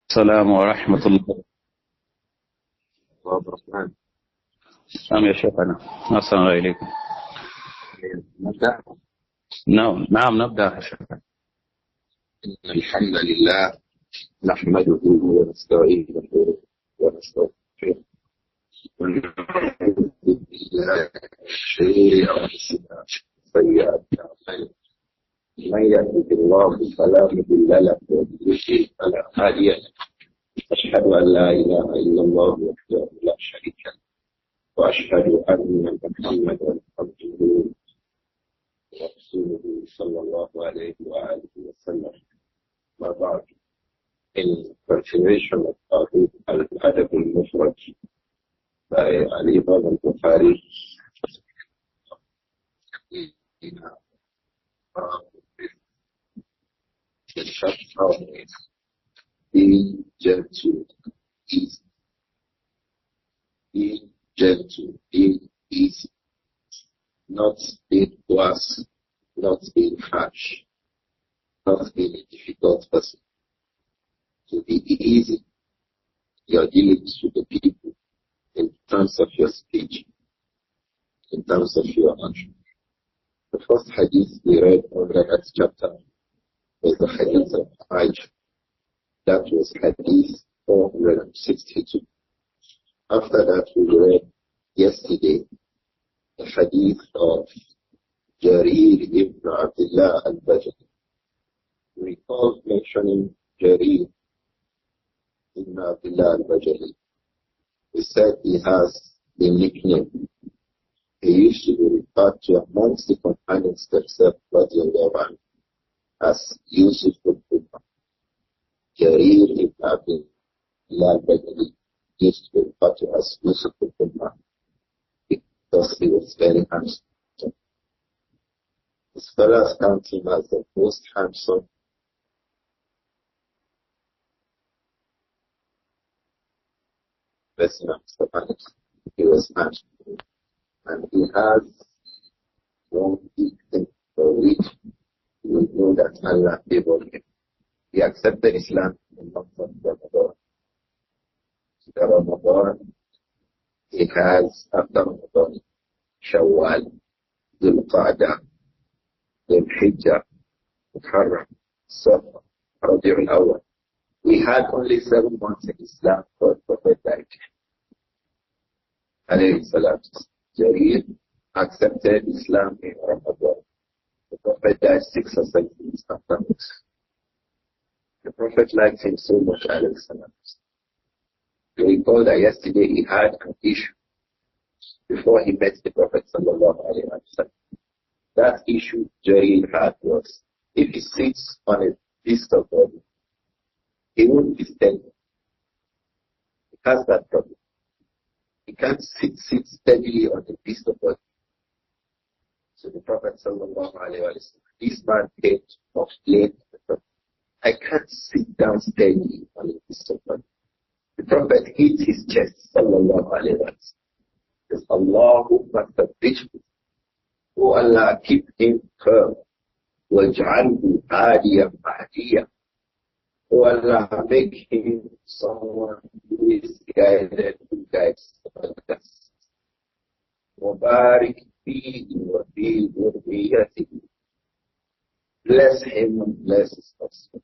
السلام ورحمة الله وبركاته. نعم يا شيخنا. السلام عليكم. نبدأ. نعم نبدأ يا شيخنا. إن الحمد لله نحمده ونستعينه ونستغفره ونعوذ بالله من شرور أنفسنا وسيئات أعمالنا. من يهده الله فلا مضل له ومن يضلل فلا هادي له. أشهد أن لا إله إلا الله وحده لا شريك له وأشهد أن محمدا عبده ورسوله صلى الله عليه وآله وسلم. ما بعد. In continuation of our book Al-Adab Al-Mufrad by Al-Imām Al-Bukhāri, the chapter is being gentle, easy. Being gentle, being easy. Not being worse, not being harsh, not being a difficult person. To be easy, your dealings with the people in terms of your speech, in terms of your action. The first hadith we read on that chapter was the hadith of Aisha. That was hadith 462. After that we read yesterday the hadith of Jarir ibn Abdullah al-Bajali. We recall mentioning Jarir ibn Abdullah al-Bajali. We said he has a nickname. He used to be referred to amongst the companions themselves as Yusuf al-Qur'an. Jarir ibn Abdullah al-Bajali used to be referred to as Yusuf al-Qur'an because he was very handsome. The scholars count him as the most handsome person of the planet. He was handsome. And he has one big thing for which we know that Allah favored him. He accepted Islam in the month of Ramadan. The Ramadan, he has after Ramadan, Shawwal, Dhul Qa'dah, Dhul Hijjah, Muharram, Safar, Rabi'ul Awwal. We had only 7 months in Islam before the Prophet died. Alayhi salatu. Jarir accepted Islam in Ramadan. The Prophet died 6 or 7 years afterwards. The Prophet liked him so much, alayhi salatu. You recall that yesterday he had an issue before he met the Prophet sallallahu alayhi wa sallam. That issue Jarir had was, if he sits on a beast of burden, he won't be steady. He has that problem. He can't sit steadily on the beast of burden. So the Prophet sallallahu alayhi wa sallam, this man came to complain to the Prophet, I can't sit down steadily on the beast of burden. The Prophet hit his chest, sallallahu alayhi wa sallam. He says, Allahumma thabbithu. Oh Allah, keep him firm. Waj'alhu hadiyan mahdiyan. Oh Allah, make him someone who is guided, who guides others. Mubarak fihi wa fi dhurriyyatihi. Bless him and bless his offspring.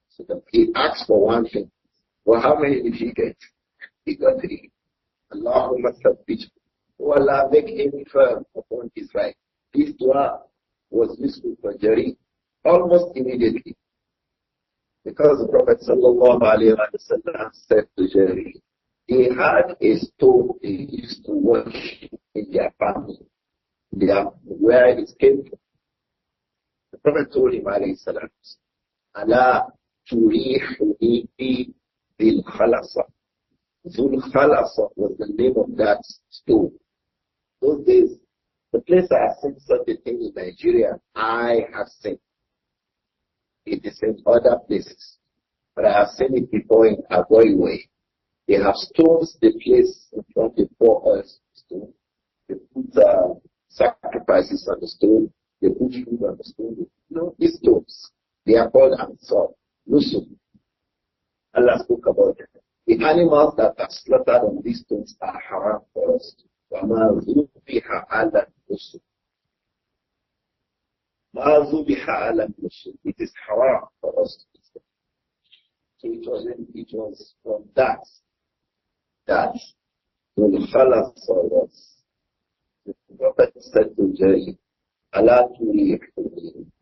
So that he asked for one thing. Well, how many did he get? He got 3. Allahumma thabbithu. Oh Allah, make him firm upon his right. This dua was useful for Jarir almost immediately. Because the Prophet sallallahu alayhi wa sallam said to Jarir, he had a stove he used to wash in their family, where it came from. The Prophet told him alayhi salam, Allah turihuni fi bil khalasa. Zul Khalasa was the name of that stove. Those days, the place I have seen such a thing in Nigeria, I have seen. It is in other places. But I have seen it before in Agoiwe. They have stones they place in front of 4 oil stone. They put sacrifices on the stone. They put food on the stone. No, these stones, they are called Ansar, Nusuk. Allah spoke about them. The animals that are slaughtered on these stones are haram for us. وَمَا ذُبِحَ عَلَى النُّصُبِ. مَا ذُبِحَ عَلَى النُّصُبِ. It is haram for us to eat them. So it was from that the Khalas was. The Prophet said to Jarir, Allah to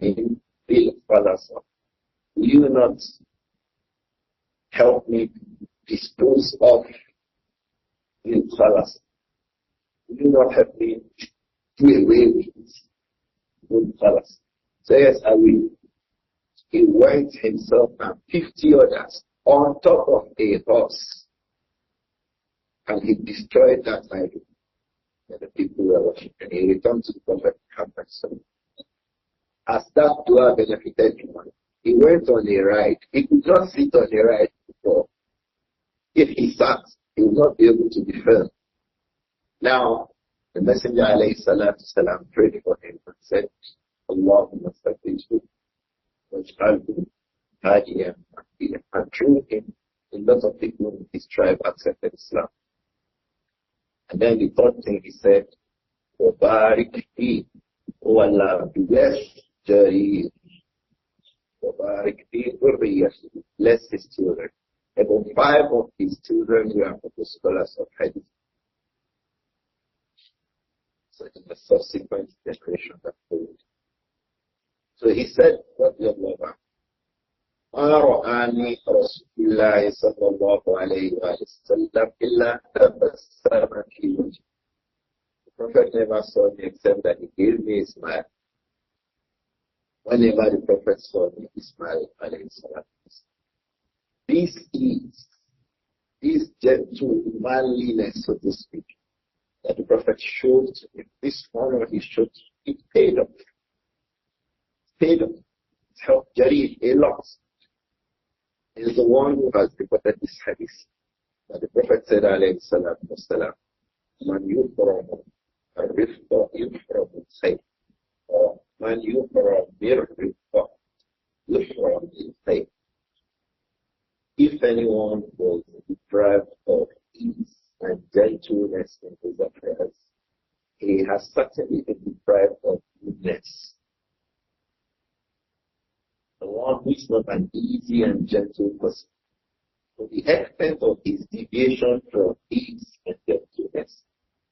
in bil Khalas. Will you not help me dispose of bil Khalas? Will you not help me do away with bil Khalas? So yes, I will. He went himself and 50 others on top of a horse. And he destroyed that idol that the people were worshiping. And he returned to the Prophet Muhammad. As that dua benefited him, he went on a ride. He could not sit on a ride before. If he sat, he would not be able to be firm. Now, the Messenger alayhi salatu salam prayed for him and said, Allahumma sabbitu waj'alhu hadiyan mahdiyan. And through him, a lot of people in his tribe accepted Islam. And then the third thing he said, Wabarik fi, O Allah, bless Jarir. Wabarik fi urriyati, bless his children. About 5 of his children were the scholars of Hadith. So in the subsequent generation that followed. So he said, ما رآني رسول الله صلى الله عليه وسلم إلا تبسم في وجهه. The Prophet never saw me except that he gave me a smile. Whenever the Prophet saw me, he smiled. This gentle manliness, so to speak, that the Prophet showed to him, this honor he showed, it paid off. It helped Jarir a lot. He is the one who has reported this hadith. That the Prophet said, alayhi salatu wasalam, Man yuframu al-rifqa yuframu al-khayr. Or Man yuframu al-rifqa yuframu al-khayr. If anyone was deprived of ease and gentleness in his affairs, he has certainly been deprived of goodness. The one who is not an easy and gentle person. To the extent of his deviation from ease and gentleness,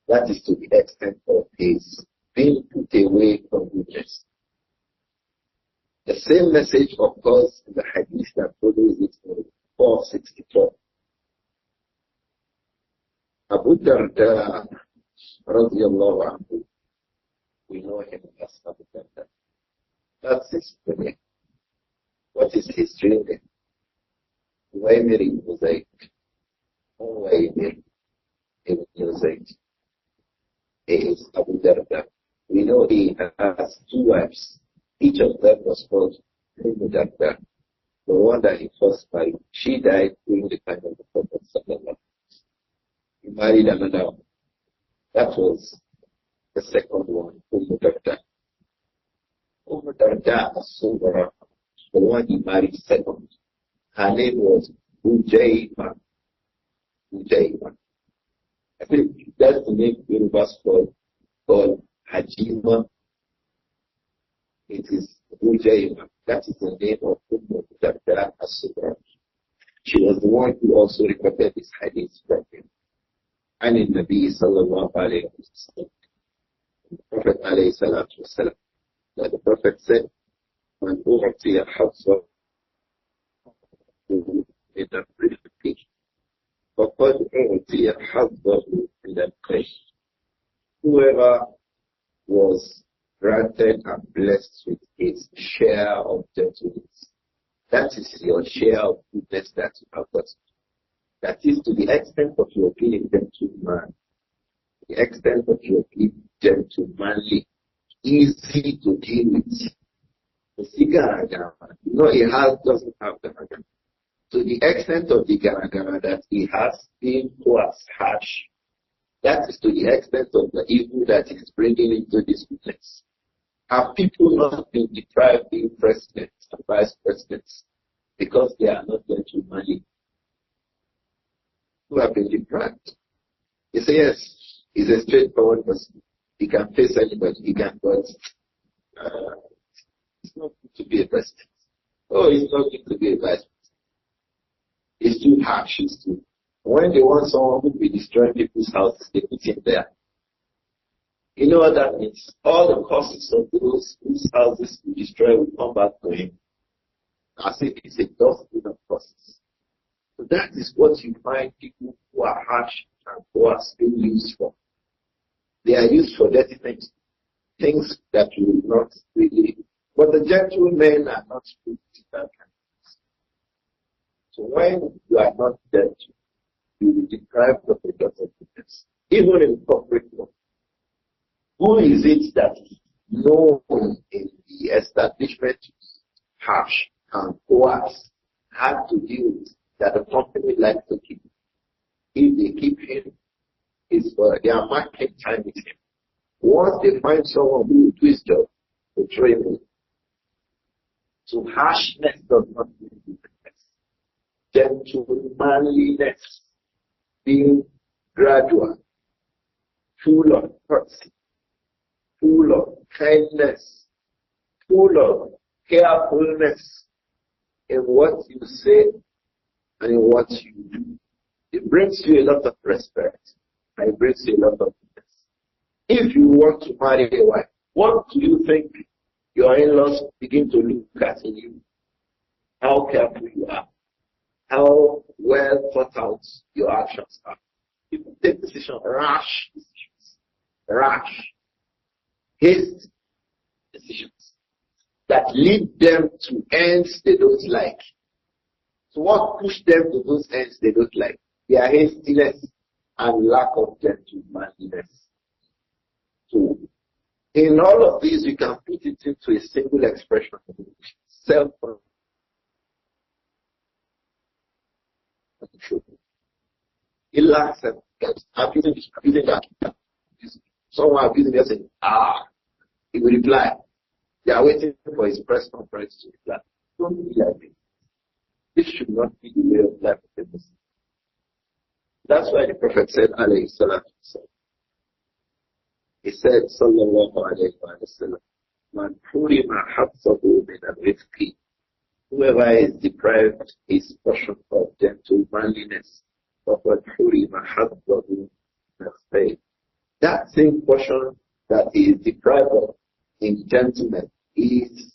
that is to the extent of his being put away from goodness. The same message occurs in the hadith that follows it in 464. Abu-Darda, radiyallahu anhu, we know him as Abu-Darda. That's his name. What is his real name? Uwaymir ibn Zayd. Uwaymir ibn Zayd. He is Abu Darda. We know he has 2 wives. Each of them was called Abu Darda. The one that he first married, she died during the time of the Prophet sallallahu alaihi wasallam. He married another one. That was the second one, Umm Darda. Umm Darda as-Sughra, the one he married second. Her name was Ujayma. I think that's the name Yorubas called Hajima. It is Ujayma. That is the name of Umm Darda as-Sughra. She was the one who also reported this hadith from him. And in Nabi sallallahu alayhi wa sallam, the Prophet alayhi salatu wa sallam, that the Prophet said, من أعطي حظه من الرفق فقد أعطي حظه من الخير. Whoever was granted and blessed with his share of gentleness, that is your share of goodness that you have got. That is to the extent of your being gentleman, the extent of your being gentlemanly, easy to deal with. The garagara, he doesn't have the garagara. To the extent of the garagara that he has been twice harsh, that is to the extent of the evil that he is bringing into this goodness. Have people not been deprived being presidents and vice presidents because they are not gentlemanly? who have been deprived. You say, yes, he's a straightforward person. He can face anybody. He can, but it's not good to be a president. Oh, it's not good to be a vice president. It's too harsh. It's too. When they want someone who will be destroying people's houses, they put him there. You know what that means? All the costs of those whose houses will destroy will come back to him. As if it's a dustbin of costs. So that is what you find people who are harsh and who are still used for. They are used for dirty things. Things that you will not really. But the gentlemen are not supposed to that kind of things. So when you are not gentle, you will be deprived of a lot of goodness. Even in corporate work. Who is it that is known in the establishment harsh and coerce, had to deal with, that the company likes to keep? If they keep him, it's for their market time with him. Once they find someone who will do his job, they train him. So harshness does not mean goodness. Gentlemanliness, being gradual, full of courtesy, full of kindness, full of carefulness in what you say and in what you do. It brings you a lot of respect and it brings you a lot of goodness. If you want to marry a wife, what do you think your in-laws begin to look at in you? How careful you are, how well thought out your actions are. People take decisions, rash decisions, haste decisions that lead them to ends they don't like. So what pushed them to those ends they don't like? Their hastiness and lack of gentlemanliness. So in all of these, we can put it into a single expression of self-control. It lacks abusing that. Someone abusing just saying, he will reply. They are waiting for his press conference to reply. Don't be like this. This should not be the way of life of a Muslim. That's why the Prophet said, alayhi salatu wasalam. He said, sallallahu alayhi wa sallam, man hurima habsahu min al-rifqi. Whoever is deprived his portion of gentlemanliness, but hurima habsahu min al-faith. That same portion that he is deprived of in gentleness is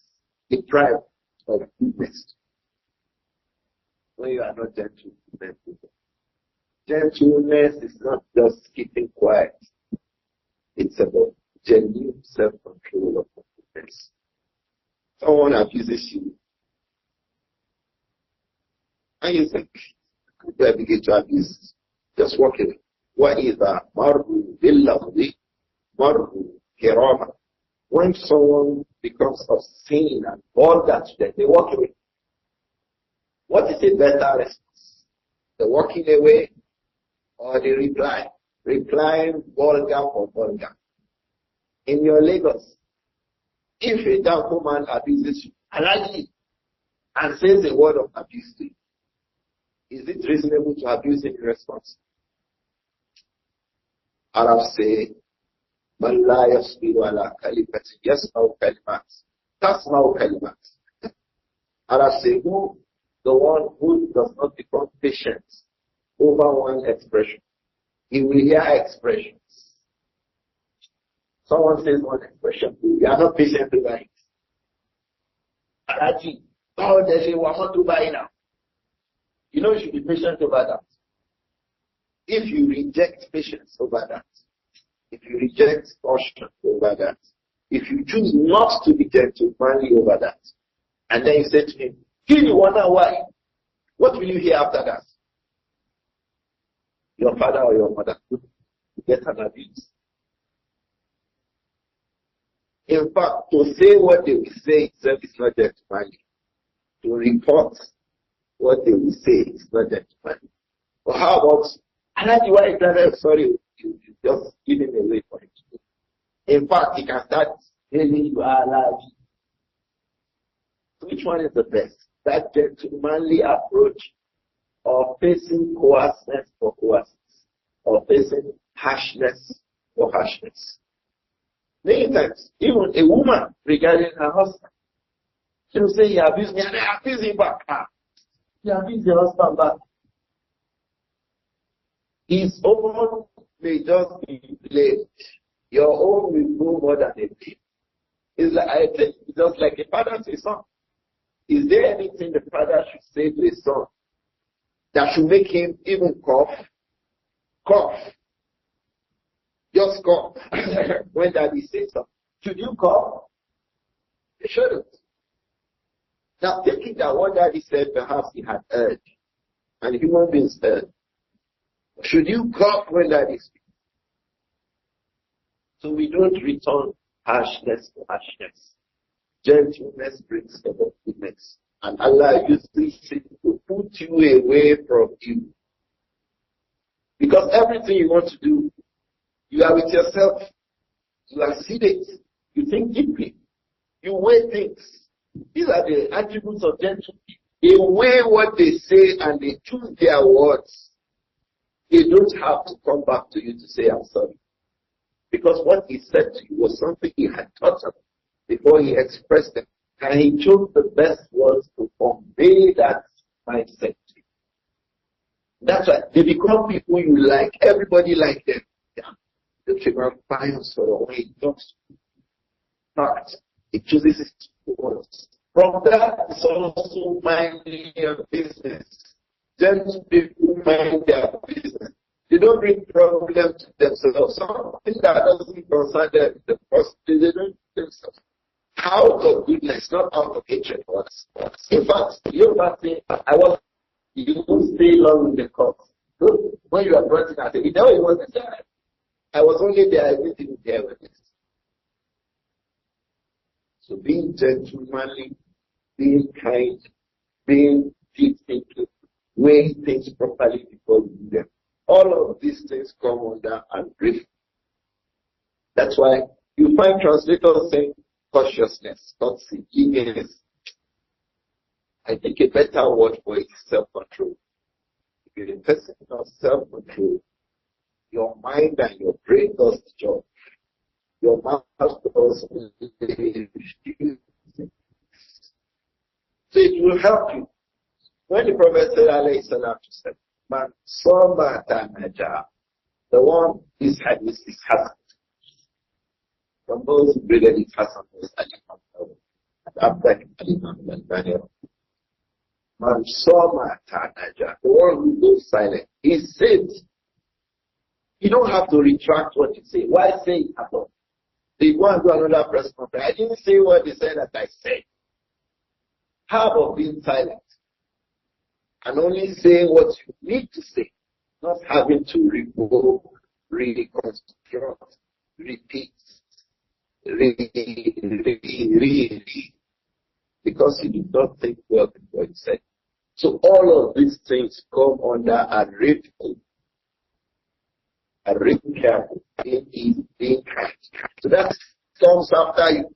deprived of goodness. When you are not gentle, gentleness is not just keeping quiet. It's about genuine self-control of goodness. Someone abuses you, and you think, could I begin to abuse? Just walk away. What is that? Marru billahdi, marru kirama. When someone becomes obscene and all that, they walk away. What is a better response? The walking away or the reply? Replying vulgar for vulgar. In your Lagos, if a dark woman abuses you, allegedly, and says a word of abuse to you, is it reasonable to abuse in response? Arabs say, Man la yasbiru ala kalimatin yasma'u kalimat. Tasma'u kalimat. Arabs say, who? The one who does not become patient over one expression. He will hear expressions. Someone says one expression, you are not patient over it. Alaji, oh, they say, we want to buy now. You know, you should be patient over that. If you reject patience over that, if you reject caution over that, if you choose not to be gentlemanly over that, and then you say to him, you wonder why? What will you hear after that? Your father or your mother could get an abuse. In fact, to say what they will say itself is not gentlemanly. To report what they will say is not gentlemanly. But how about, I like you, why is sorry, you just give him away for it. In fact, he can start telling you, which one is the best? That gentlemanly approach of facing coarseness for coarseness, or facing harshness for harshness. Many times, even a woman regarding her husband, she will say, "You abuse me," and I abuse him back. You abuse your husband back. His own may just be blamed. Your own will go more than a blame. It's like, I think, just like a father to a son. Is there anything the father should say to his son that should make him even cough? Cough. Just cough. When daddy says something. Should you cough? You shouldn't. Now, thinking that what daddy said, perhaps he had heard, and human beings heard. Should you cough when daddy speaks? So we don't return harshness for harshness. Gentleness brings about goodness. And Allah uses it to put you away from you. Because everything you want to do, you are with yourself. You are seated. You think deeply. You weigh things. These are the attributes of gentle people. They weigh what they say and they choose their words. They don't have to come back to you to say, "I'm sorry." Because what he said to you was something he had thought of before he expressed them. And he chose the best words to convey that mindset to you. That's why they become people you like. Everybody like them. Yeah. The Imam finds for the way he talks. Not. He chooses his words. From that, it's also minding your business. Gentle people mind their business. They don't bring problems to themselves. Something that doesn't concern them, the first they don't themselves. Out of goodness, not out of hatred for us. In fact, you don't say, you won't stay long in the court. So when you are brought in, I say, "You know, it wasn't there. I was only there, I didn't there with it." So being gentlemanly, being kind, being deep thinking, weighing things properly before you do them. All of these things come under al-rifq. That's why you find translators saying cautiousness, not eagerness. I think a better word for it is self-control. If you're a person of self-control, your mind and your brain does the job. Your mouth does the so it will help you. When the Prophet said, alayhi salatu said, "Man soma tanaja," the one, this hadith is Hasan. From those who graded it Hasan was Al-Imām and after him Al-Imām Al-Bani. Man soma tanaja, the one who goes silent, he said, you don't have to retract what you say. Why say it at all? They go and do another press conference. I didn't say what they said that I said. How about being silent? And only saying what you need to say, not having to revoke, reconstruct, repeat, because you did not think well before you said. So all of these things come under a ritual. A ritual, being kind. So that comes after you.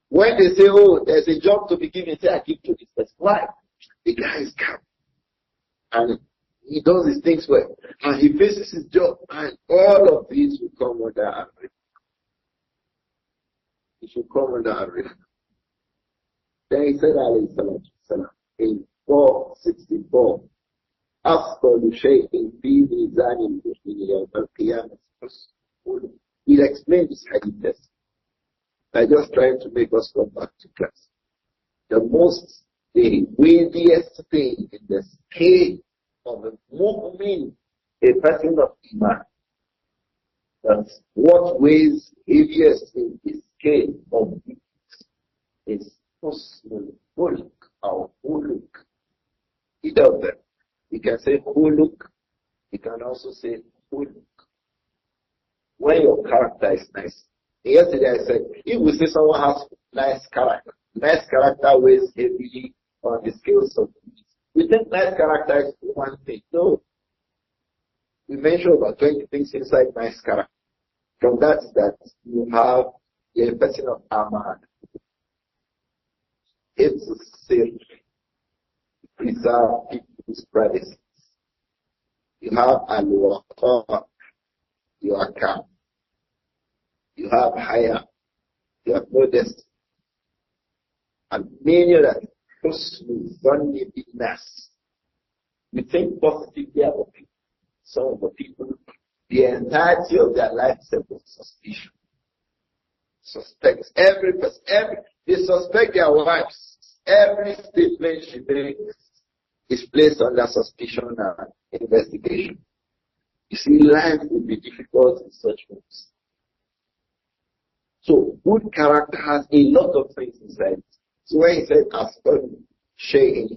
When they say, "Oh, there's a job to be given," say, "I give to this person." Why? The guy is calm. And he does his things well. And he faces his job. And all of these will come under a ritual. It should come under a ritual. Then he said, alayhi salatu wasalam, in 464, أفضل شيء في ميزان المؤمن يوم القيامة. He'll explain this hadith. I just trying to make us come back to class. The weightiest thing in the scale of a mu'min, a person of iman, that's what weighs heaviest in the scale of it is husnul khuluq or khuluq. Either of them. You can say khuluq, you can also say khuluq. When your character is nice. Yesterday I said, if we say someone has nice character weighs heavily on the scales of it. We think nice character is one thing. No. We mentioned about 20 things inside nice character. From that you have a person of aman. It's a sin. Preserve people's privacy. You have al-waqa, you are calm. You have haya, you have modesty. And many of that, husnul zanni bin nas. We think positively about people. Some of the people, the entirety of their life is about suspicion. Suspects every person, they suspect their wives. Every statement she makes is placed under suspicion and investigation. You see, life would be difficult in such ways. So, good character has a lot of things inside it. So when he said, Ash-Shaykh in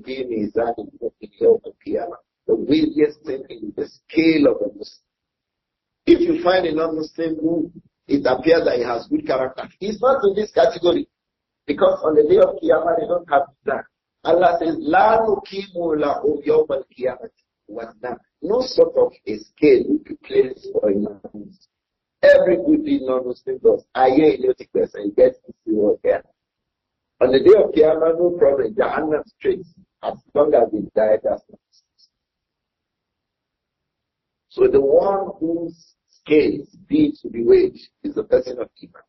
the weightiest thing in the scale of a Muslim. If you find a non-Muslim who it appears that he has good character, he's not in this category. Because on the day of Qiyamah, they don't have that. Allah says, La nukimu lahu yawm al-qiyamati wazna. No sort of a scale will be placed for a non-Muslim. Every good deed non-Muslim does. Aye, idiotic person, he gets to see what there. On the day of Qiyamah, no problem. Jahannam straight. As long as he died, that's not. So the one whose scales need to be weighed is the person of Iman.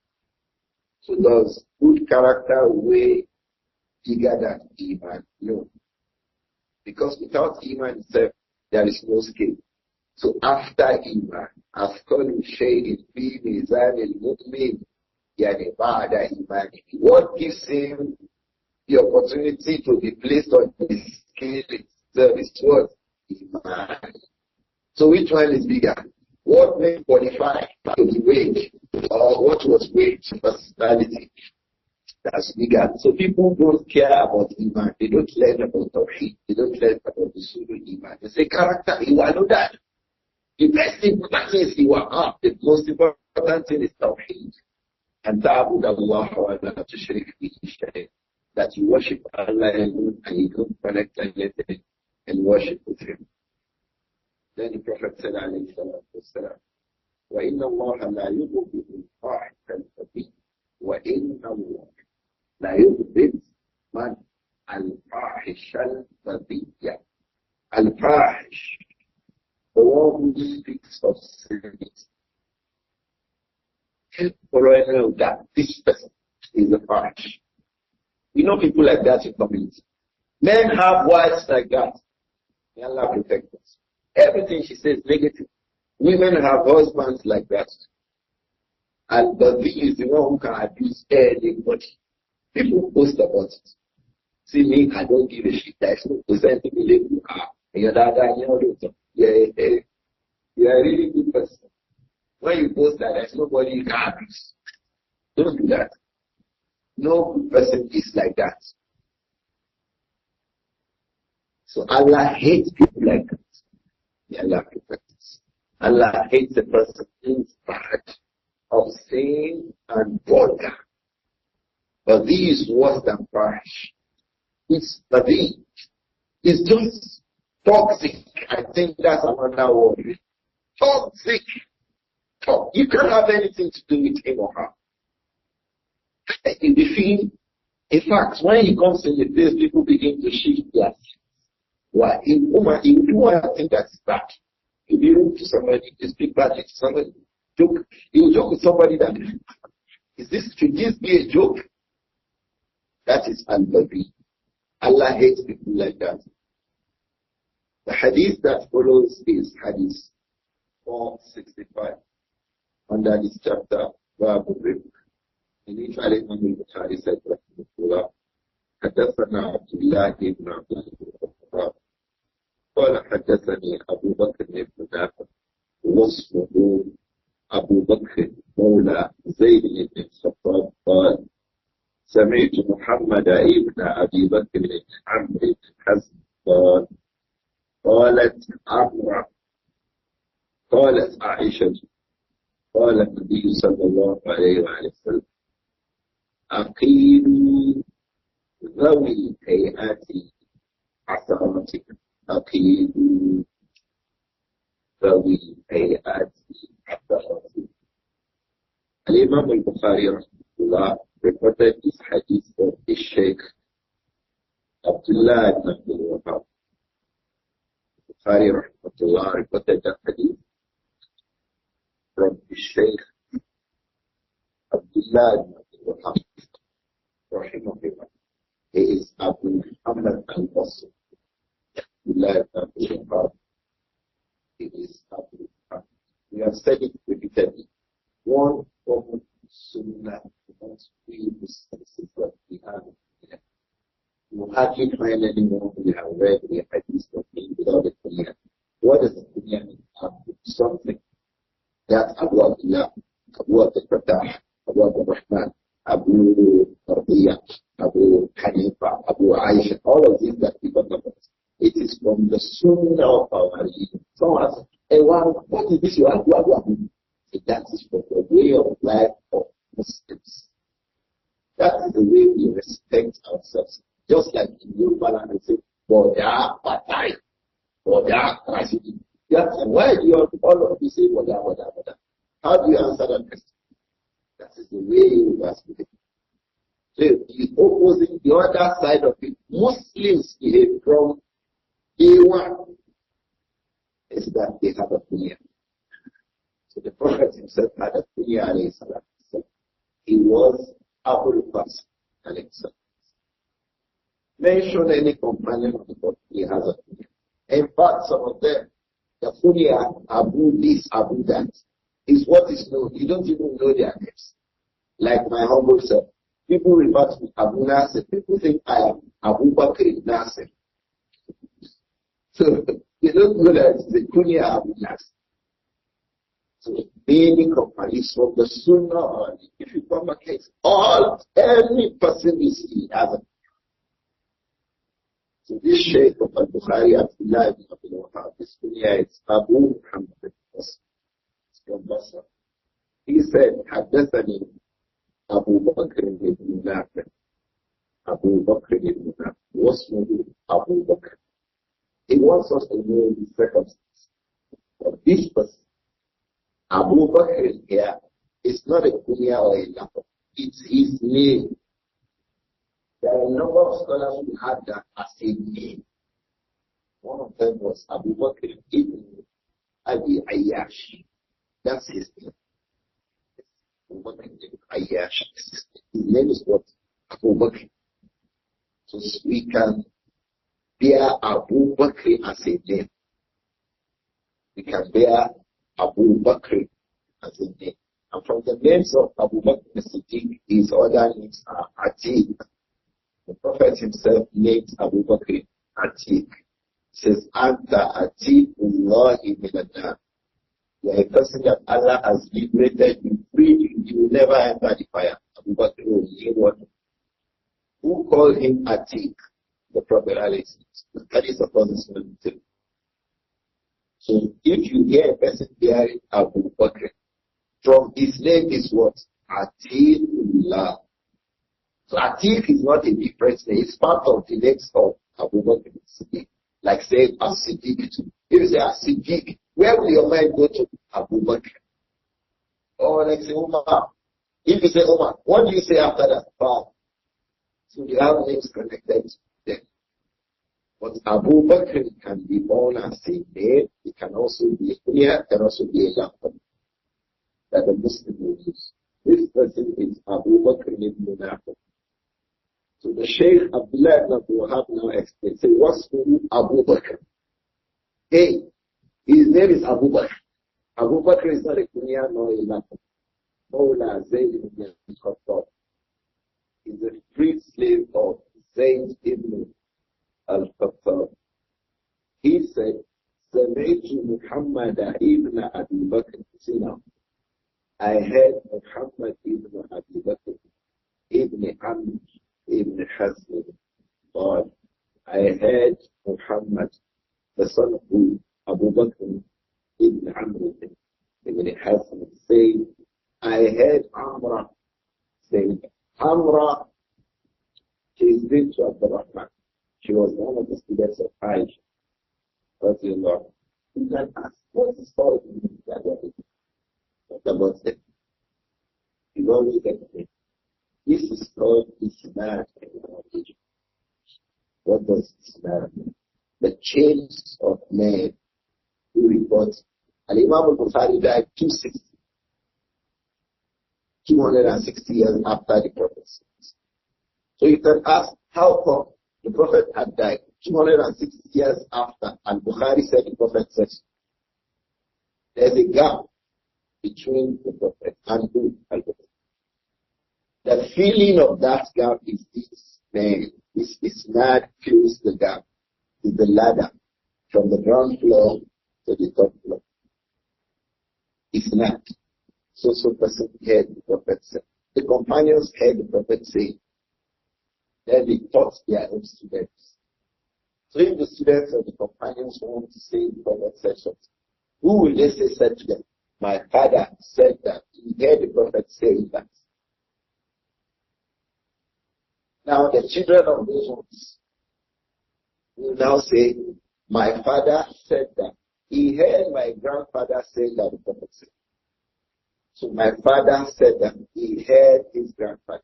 So does good character weigh bigger than Iman? No. Because without Iman itself, there is no scale. So after Iman, أَفْقَلُ شَيْءٍ فِي مِيزَانِ الْمُؤْمِنِ يعني بعد إيمانه. What gives him the opportunity to be placed on his scale itself is what? Iman. So which one is bigger? What may qualify to be weighed, or what was weighed? Personality. That's bigger. So people don't care about Iman. They don't learn about Tawheed. They don't learn about the Sulu Iman. They say character, you are not that. The best important thing is you are up. The most important thing is Tawheed. And ta'bud Allah wa la tushrik bihi shay'an. That you worship Allah alone and you don't connect anything and worship with Him. Then the Prophet said, alayhi salatu wassalam, وَإِنَّ اللَّهَ لَا يُغْضِبُ الْفَاحِشَ الْفَقِيرَ وَإِنَّ اللَّهَ لَا يُغْضِبُ مَنْ الْفَاحِشَ الْفَقِيرَ. Al-Fahish, the one who speaks of sins. Following that this person is a fahish. We know people like that in community. Men have wives like that. May Allah protect us. Everything she says negative. Women have husbands like that. And the thing is the one who can abuse anybody. People post about it. See me, I don't give a shit. There's no presenting me label. You're that, you're a really good person. When you post that, there's nobody you can abuse. Don't do that. No good person is like that. So Allah hates people like that. May Allah protect us. Allah hates a person who's bad, obscene, and vulgar. But this is worse than fahish. It's just toxic. I think that's another word. Toxic. You can't have anything to do with him or her. In fact, when he comes in the place, people begin to shift their seats. Why? In woman, he will do one thing that's bad. He'll be rude to somebody, he'll speak badly to somebody. He will joke with somebody that, should this be a joke? That is unbelief. Allah hates people like that. The hadith that follows is hadith 465. Under this chapter, Abdur-Raūf, in which Al-Imām Al-Bukhāri said, حدثنا عبد الله بن عبد الرحمن قال حدثني أبو بكر بن نافع وصفه أبو بكر مولى زيد بن الخطاب قال سمعت محمد بن أبي بكر بن عمرو بن حزم قال قالت عائشة قال النبي صلى الله عليه وسلم أقيموا ذوي الهيئات عثراتكم أقيموا ذوي الهيئات عثراتكم. Al-Imām Al-Bukhāri rahmatullah reported this hadith from Ash-Shaykh Abdullah ibn Abdur-Raūf. Bukhāri rahmatullah reported that hadith from the Shaykh Abdullah Al-Wahhab rahimahullah. He is Abu Muhammad al-Basri. Abdullah Al-Wahhab. He is Abu Muhammad. We have said it repeatedly. One common sunnah amongst we Muslims that we have. You hardly find anyone who have read the hadith of him without a kunya. What does the kunya mean? Something that Abu Abdullah, Abu Abdul-Fatah, Abu Abdur-Rahman, Abu Rabi'a, Abu Hanifa, Abu Aisha, all of these that we talk about. It is from the sunnah of our religion. Someone asks, hey, what is this you have? That is from the way of life of Muslims. That is the way we respect ourselves. Just like in Yoruba language, say, Boda Patai, Boda Rashidi. Why do you all of you say Boda, Boda, Boda? How do you answer that question? That is the way you ask it. So the opposing, the other side of it, Muslims behave from day one, is that they have a kunya. So the Prophet himself had a kunya, alayhi salam. He was Abdur-Raūf, alayhi salam. Mention any companion of the Prophet, he has a kunya. In fact, some of them, the kunya, Abu this, Abu that, is what is known. You don't even know their names. Like my humble self. People refer to me Abu Nāsir. People think I am Abu Bakr Nāsir. So they don't know that it's the kunya Abu Nāsir. So many companies from the Sunnah, if you come back, any person you see has a. So this Shaykh of Al-Bukhāri, Abdullah ibn Wahhab, this kunya is Abu Muhammad from Basra. He said, Haddathani Abu Bakr ibn Nāfir. Abu Bakr ibn Nāfir. What's Abu Bakr? He wants us to know the circumstances of this person. Abu Bakr here is not a kunya or a laqab. It's his name. There are a number of scholars who had that as a name. One of them was Abu Bakr ibn Abi Ayyash. That's his name. Abu Bakr ibn Ayyash. His name is what? Abu Bakr. So we can bear Abu Bakr as a name. We can bear Abu Bakr as a name. And from the names of Abu Bakr as-Siddiq, his other names are Atiq. The Prophet himself named Abu Bakr Atiq. He says, Anta Atiqullahi minan-nar. You are a person that Allah has liberated you, freed you. You will never enter the fire. Abu Bakr will leave one. Who called him Atiq? The Prophet alayhi salam. That is upon this too. So if you hear a person bearing Abu Bakr, from his name is what? Atiqullah. So Atiq is not a different name. It's part of the names of Abu Bakr Siddiq. Like saying As-Siddiq too. If you say As-Siddiq, where will your mind go to? Abu Bakr. Or like say Umar. If you say Umar, what do you say after that? Wow. So you have names connected to them. But Abu Bakr can be born as a name. It can also be a kunya, it can also be a laqab that the Muslim will use. This person is Abu Bakr ibn Nāfir. So the Shaykh Abdullah ibn Wahhab now explains. Say, what's Abu Bakr? Hey, his name is Abu Bakr. Abu Bakr is not a kunya nor a laqab. Mawla Zayd ibn Khattab. He's a free slave of Zayd ibn Al-Khattab. He said, Sami'tu Muhammad ibn Abi Bakr Sina. I heard Muhammad ibn Abi Bakr ibn Amr ibn Hazm. But I heard Muhammad, the son of Abu Bakr ibn Amr ibn Hazm, say, I heard Amra say, Amra, she is linked to Abdur-Rahman. She was one of the students of Aisha. You can ask, what is called what about them? You don't need anything. This is called Ismā'īl in our religion. What does Ismā'īl mean? The chains of men who reports Al-Imām Al-Bukhāri died 260 years after the Prophet. So you can ask, how come the Prophet had died 260 years after, and Bukhari said the Prophet said, there's a gap between the Prophet and Al-Prophet. The feeling of that gap is this man. This isnad fills the gap. Is the ladder from the ground floor to the top floor. Isnad. So person heard the Prophet say. The companions heard the Prophet say. Then they taught their own students. So if the students or the companions want to say the Prophet said something, who will they say said to them? My father said that. He heard the Prophet say that. Now the children of those ones will now say, my father said that. He heard my grandfather say that the Prophet said. So my father said that he heard his grandfather.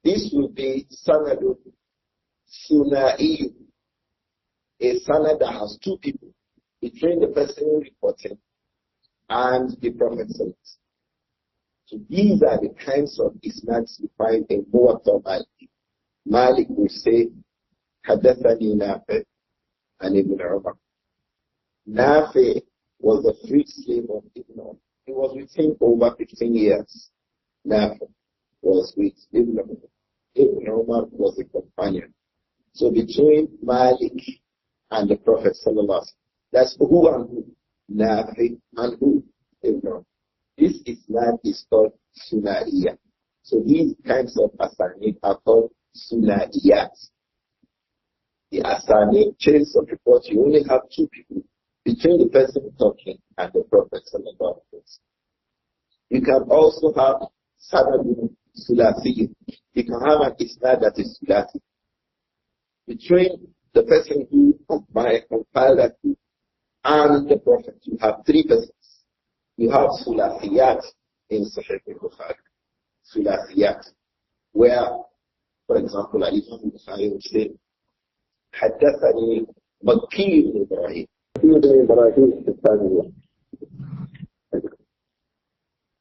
This will be sanadun sunaiyu, a sanad that has two people between the person reporting and the Prophet. So these are the kinds of isnads you find in Muwatta Malik. Malik will say, Hadathani Nāfir and Ibn Umar. Nāfir was a freed slave of Ibn Umar. He was with him over 15 years. Nāfir was with Ibn Umar. Ibn Umar was a companion. So between Malik and the Prophet sallallahu, that's who and who? Nāfir and who? Ibn Umar. This isnad is called Sunaiyah. So these kinds of asanid are called Sunaiyat. The asanid chains of report, you only have two people between the person talking and the Prophet sallallahu alaihi wasallam. You can also have sanadun sulasi. You can have an isnad that is sulasi between the person who compiled that book and the Prophet. You have three persons. You have sulasiyat in Sahih al-Bukhāri. Sulasiyat, where, for example, Al-Imām Al-Bukhāri would say, حدثني مكي بن إبراهيم.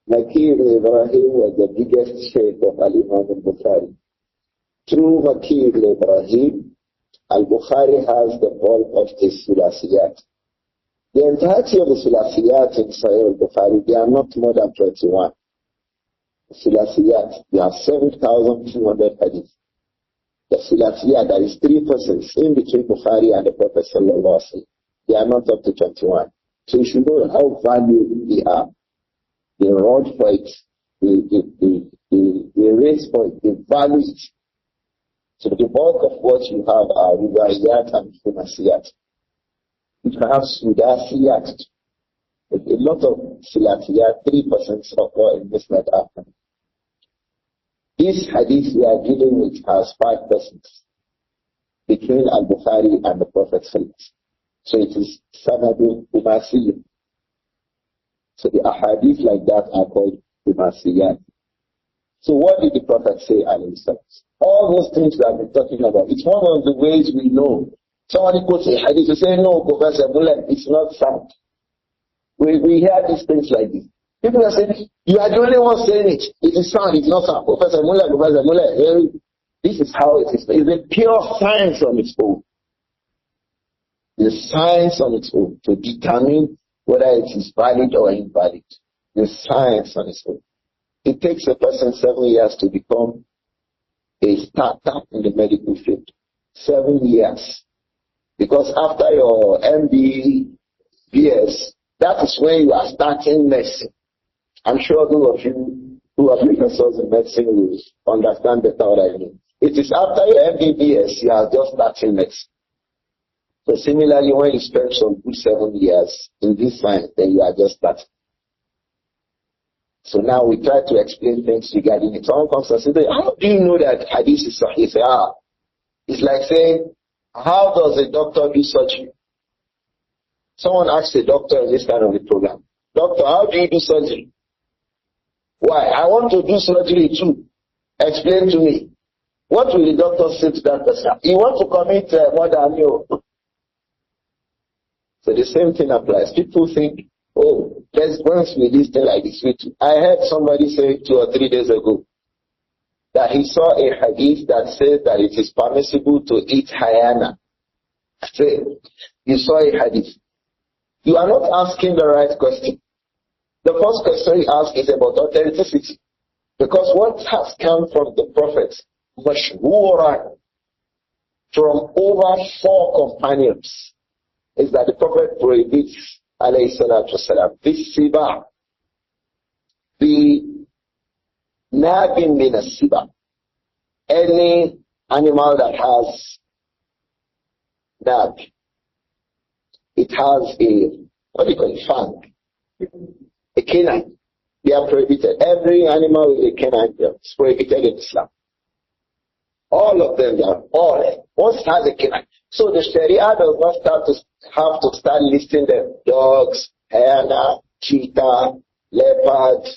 Maki ibn Ibrāhīm was the biggest sheikh of Al-Imām Al-Bukhāri. Through Maki ibn Ibrāhīm, Al-Bukhāri has the bulk of the Sulasiyat. The entirety of the Sulasiyat in Sahih Al-Bukhāri, they are not more than 21. Sulasiyat, they are 7,200 hadith. The Sulasiyat, there is three persons in between Bukhari and the Prophet sallallahu alaihi wasallam. They are not up to 21. So you should know how valuable they are. They run for it, they race for it, they value it. So the bulk of what you have are Rubaiyat and Khunasiyat. You can have Sudasiyat. A lot of Silatiyat, 3% occur in this matter. This hadith we are dealing with has 5 persons between Al-Bukhari and the Prophet. So it is Sanadun Umasiyun. So the ahadith like that are called Umasiyat. So what did the Prophet say, alayhi salam? All those things that we're talking about, it's one of the ways we know. Somebody quotes a hadith to say, no, Professor Mullah, it's not sound. We hear these things like this. People are saying, you are the only one saying it. It is sound, it's not sound. Professor Mullah, this is how it is. It's a pure science on its own. The science on its own to determine whether it is valid or invalid. The science on its own. It takes a person 7 years to become a startup in the medical field. 7 years. Because after your MBBS, that is when you are starting medicine. I'm sure those of you who are professors in medicine will understand better what I mean. It is after your MBBS you are just starting medicine. So similarly, when you spend some good 7 years in this science, then you are just starting. So now we try to explain things regarding it. Someone comes and says, how do you know that hadith is sahih? You say, it's like saying, how does a doctor do surgery? Someone asks a doctor in this kind of a program, doctor, how do you do surgery? Why? I want to do surgery too. Explain to me. What will the doctor say to that person? You want to commit murder? So So the same thing applies. People think, oh, once we listen like this. I heard somebody say 2 or 3 days ago that he saw a hadith that says that it is permissible to eat hyena. Say, you saw a hadith. You are not asking the right question. The first question you ask is about authenticity. Because what has come from the Prophet, mashhura, from over 4 companions, is that the Prophet prohibits, alayhi salatu wasalam, this siba, the nabin min as-siba, any animal that has nab, it has a, what do you call it, fang, a canine. They are prohibited. Every animal with a canine is prohibited in Islam. All of them, they are all. Once has a canine. So the Sharia does not have to start listing them. Dogs, hyena, cheetah, leopard,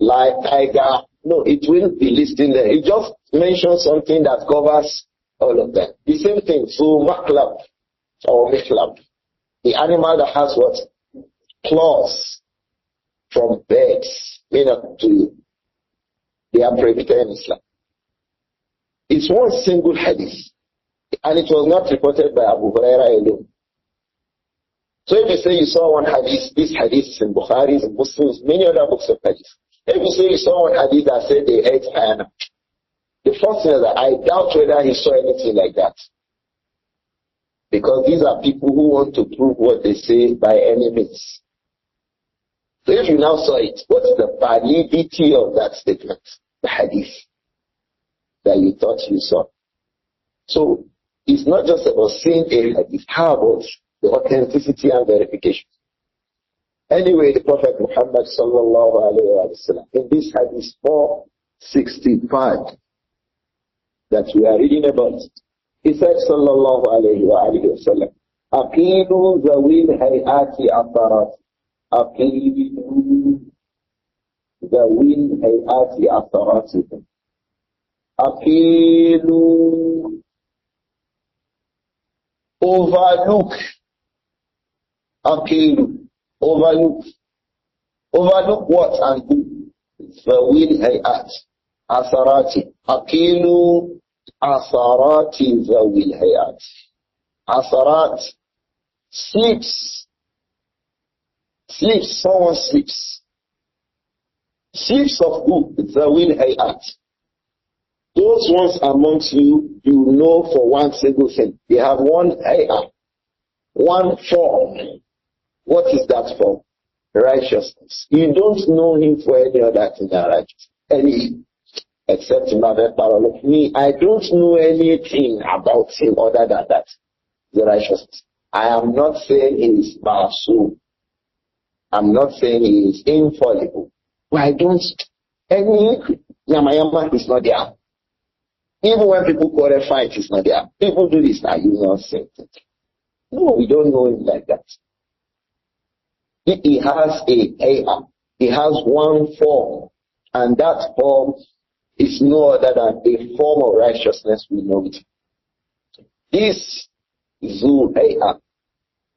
lion, tiger. No, it will be listing them. It just mentions something that covers all of them. The same thing, so maklab or miklab. The animal that has what? Claws from birds, made up to you. They are prohibited in Islam. It's one single hadith. And it was not reported by Abu Huraira alone. So if you say you saw one hadith, this hadith is in Bukhari, in Muslims, many other books of hadith. If you say you saw one hadith that said they ate hyena, the first thing is that I doubt whether he saw anything like that. Because these are people who want to prove what they say by any means. So if you now saw it, what's the validity of that statement, the hadith, that you thought you saw? So it's not just about seeing a hadith. How about the authenticity and verification? Anyway, the Prophet Muhammad sallallahu alayhi wa sallam, in this hadith 465 that we are reading about, he said sallallahu alayhi wa sallam, Aqilu zawil hayati aparat. Aqilu zawil hayati aparatihim. Aqilu, overlook. Aqilu, overlook. Overlook what and who? Zawil hayat. Asarati. Aqilu asarati zawil hayat. Asarat, sleeps. Sleeps, someone sleeps. Sleeps of who? Zawil hayat. Those ones amongst you, you know for one single thing. They have one hayat, one form. What is that form? Righteousness. You don't know him for any other thing than righteousness. Any, except in other parallel. Me, I don't know anything about him other than that. The righteousness. I am not saying he is ma'asum. I'm not saying he is infallible. But I don't, any yamayama is not there. Even when people qualify, it is not there. People do this, now you not saying it. No, we don't know him like that. He has he has one form, and that form is no other than a form of righteousness, we know it. This Zuhayya,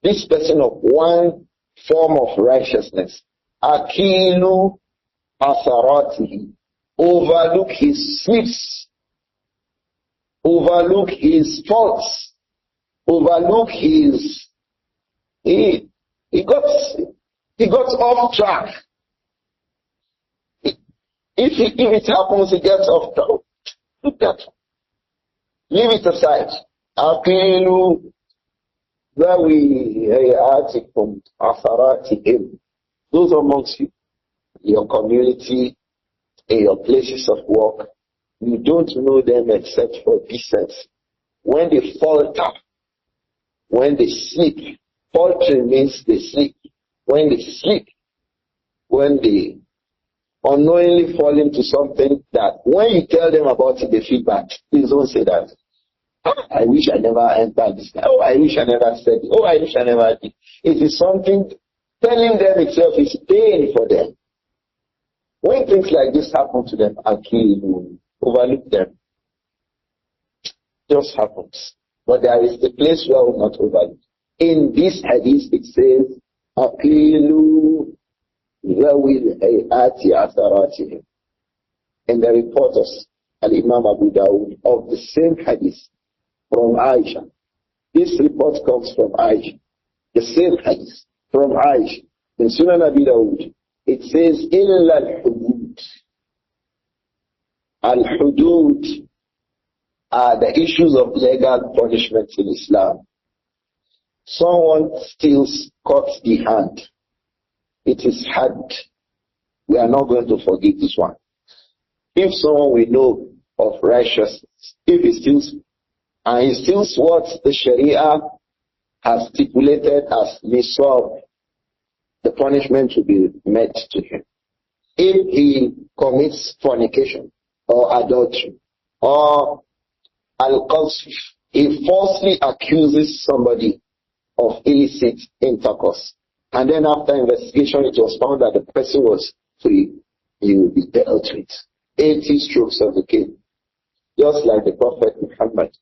this person of one form of righteousness, Akilu Asaratihi, overlook his slips, overlook his faults, overlook his, he got off track. If it happens, he gets off track. Look at it. Leave it aside. Aqilu Zawi Hayatikum Asaratihim. Those amongst you, your community, in your places of work, you don't know them except for decency. When they falter, when they sleep, faltering means they sleep. When they sleep, when they unknowingly fall into something that when you tell them about it, they feel bad. Please don't say that. Oh, I wish I never entered this. Oh, I wish I never said it. Oh, I wish I never did. It is something, telling them itself is pain for them. When things like this happen to them, Akilu, overlook them. Just happens. But there is the place where we will not overlook. In this hadith, it says, Aqilu zawil hayati atharatihim. In the report of Al-Imām Abu Dawud of the same hadith from Aisha. This report comes from Aisha. The same hadith from Aisha. In Sunan Abi Dawud, it says, Illa al-hudud. Al-hudud are the issues of legal punishment in Islam. Someone steals, cuts the hand. It is had. We are not going to forgive this one. If someone we know of righteousness, if he steals, and he steals what the Sharia has stipulated as nisab, the punishment will be met to him. If he commits fornication or adultery or al-qasf, he falsely accuses somebody of illicit intercourse, and then after investigation it was found that the person was free, he will be dealt with 80 strokes of the cane, just like the Prophet Muhammad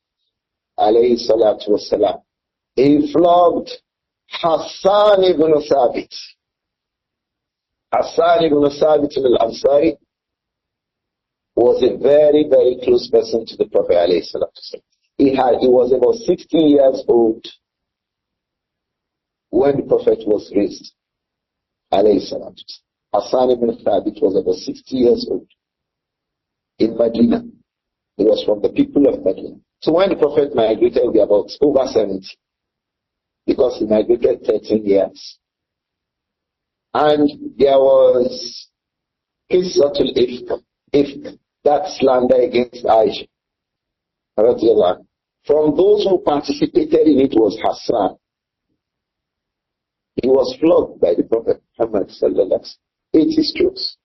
alayhi salatu wasalam. He flogged Hassan ibn Thabit. Hassan ibn Thabit al-Ansari was a very, very close person to the Prophet alayhi salatu wasalam. He was about 60 years old when the Prophet was raised. Alayhi salatu wasalam. Hassan ibn Thabit was about 60 years old in Medina. He was from the people of Medina. So when the Prophet migrated, he would be about over 70. Because he migrated 13 years. And there was Qissatul Ifk, that slander against Aisha. From those who participated in it was Hassan. He was flogged by the Prophet Muhammad sallallahu alaihi wasallam 80 strokes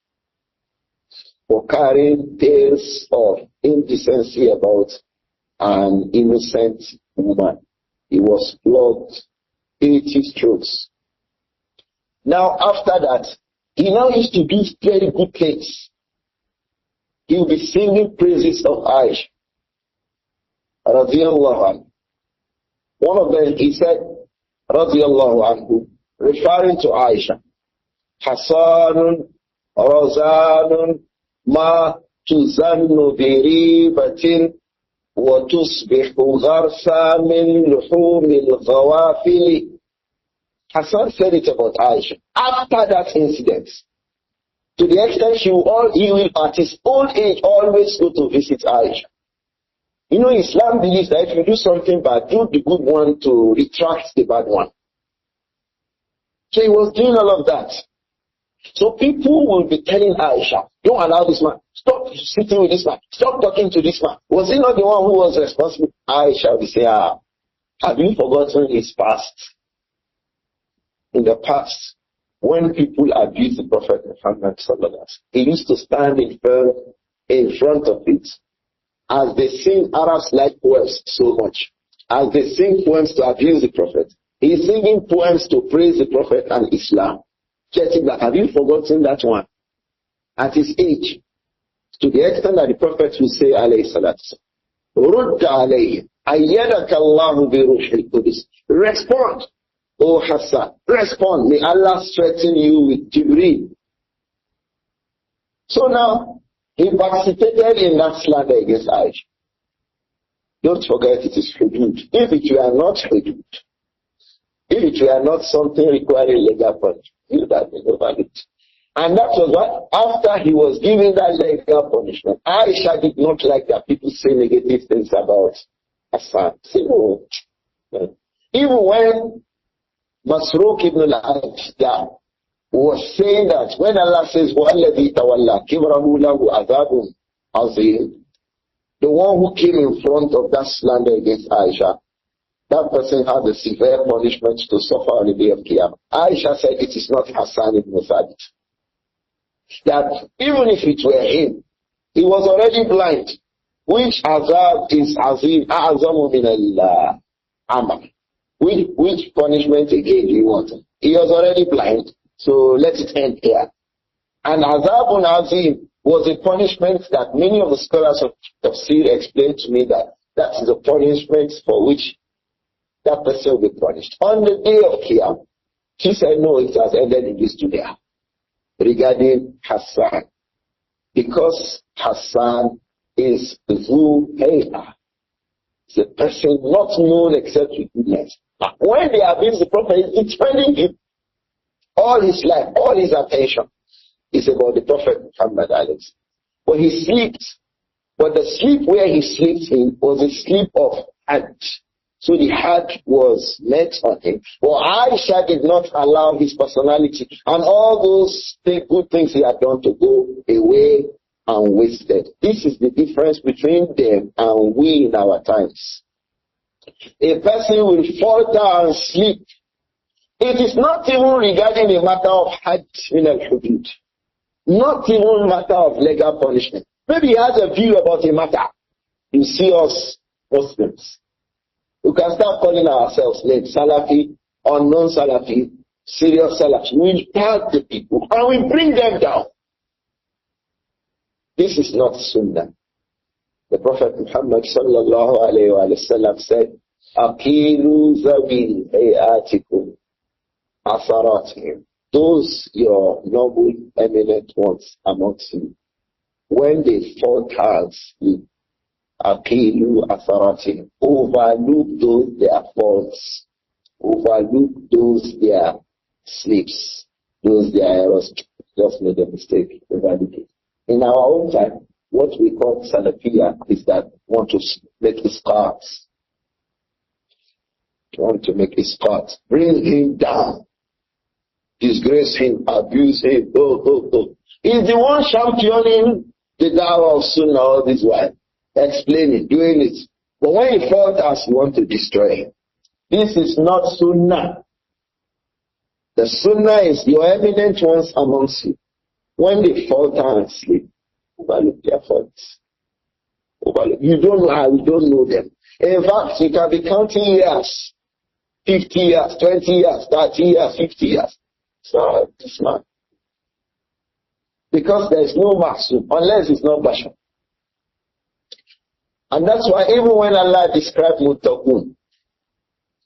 for carrying tales of indecency about an innocent woman. He was flogged 80 strokes. Now after that, he now used to do very good things. He will be singing praises of Aisha. Radiyallahu anhu. One of them, he said, Radiyallahu anhu, referring to Aisha, Hasanun, Razanun, Ma tuzannu biribatin, wa tusbihu gharsa min luhumil ghawafili. Hassan said it about Aisha. After that incident, to the extent he will at his old age always go to visit Aisha. You know, Islam believes that if you do something bad, do the good one to retract the bad one. So he was doing all of that. So people will be telling Aisha, don't allow this man, stop sitting with this man, stop talking to this man. Was he not the one who was responsible? Aisha will say, have you forgotten his past? In the past, when people abused the Prophet Muhammad sallallahu alaihi wasallam, he used to stand in front of it. As they sing, Arabs like poems so much. As they sing poems to abuse the Prophet, he is singing poems to praise the Prophet and Islam. Getting that, have you forgotten that one? At his age, to the extent that the Prophet will say, alayhi salatu, Rudda alayhi, ayyadaka Allahu bi ruhil qudus. Respond, O Hassan, respond. May Allah strengthen you with Jibreel. So now, he participated in that slander against Aisha. Don't forget it is hudud. If it were not hudud, if it were not something requiring legal punishment, he would have been overlooked. And that was what, after he was given that legal punishment, Aisha did not like that people say negative things about Hassan. No. Even when Masruq ibn al-Ajda was saying that when Allah says, وَالَّذِي تَوَلَّى كِبْرَهُ لَهُ عَذَابٌ عَظِيمٌ, the one who came in front of that slander against Aisha, that person had a severe punishment to suffer on the day of Qiyamah. Aisha said it is not Hassan ibn Thabit. That even if it were him, he was already blind. Which azab is azim, a'azamu min al-amal. Which punishment again do you want? He was already blind, so let it end here. And azabun azim was a punishment that many of the scholars of Tafsir explained to me that is a punishment for which that person will be punished. On the day of Qiyam, he said, no, it has ended in this dunya. Regarding Hassan. Because Hassan is Zu Hayha. It's a person not known except with goodness. When they abuse the Prophet, it's defending him. All his life, all his attention is about the Prophet Muhammad. But he sleeps. But the sleep where he sleeps in was a sleep of Hajj. So the Hajj was met on him. But Aisha did not allow his personality and all those good things he had done to go away and wasted. This is the difference between them and we in our times. A person will falter and sleep. It is not even regarding a matter of Hajj min al-Hudud. Not even a matter of legal punishment. Maybe he has a view about a matter. You see us Muslims. We can start calling ourselves late Salafi, unknown Salafi, serious Salafi. We tag the people and we bring them down. This is not Sunnah. The Prophet Muhammad sallallahu alayhi wa sallam said, Aqilu zawil hayatikum asaratihim. Those your noble, eminent ones amongst you, when they fall asleep, Aqilu asaratihim. Overlook those their faults. Overlook those their sleeps. Those their errors. Just made a mistake. Overlook it. In our own time, what we call Salafiyah is that we want to make his cards. Want to make his cards. Bring him down. Disgrace him. Abuse him. He's the one championing the dawah of Sunnah all this while. Explaining, doing it. But when he falters, you want to destroy him. This is not Sunnah. The Sunnah is your eminent ones amongst you. When they falter and sleep, overlook their faults. Overlook. You don't know how, we don't know them. In fact, you can be counting years. 50 years, 20 years, 30 years, 50 years. So, this man. Because there is no ma'sum, unless it's not bashar. And that's why even when Allah described Muttaqun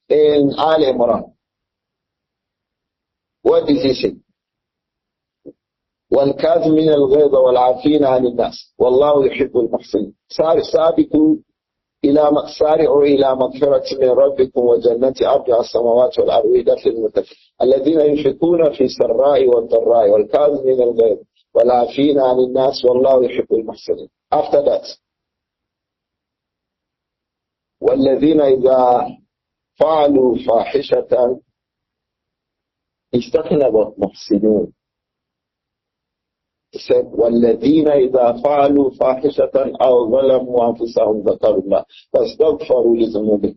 in Al-Imām, what does he say? وَالْكَاظِمِينَ الْغَيْظَ وَالْعَافِينَ عَنِ النَّاسِ وَاللَّهُ يُحِبُّ الْمُحْسِنِينَ سابقوا سارعوا إلى مغفرة من ربكم وجنة عرضها السماوات والأرض أعدت للمتقين الذين ينفقون في السراء والضراء والكاظمين الغيظ والعافين عن الناس والله يحب المحسنين. After that, والذين إذا فعلوا فاحشة, he's talking about محسنون. He said, وَالَّذِينَ إِذَا فَعَلُوا فَاحِشَةً أَوْ ظَلَمُوا أَنفُسَهُمْ ذَكَرُوا اللَّهَ فَاسْتَغْفَرُوا لِذُنُوبِهِمْ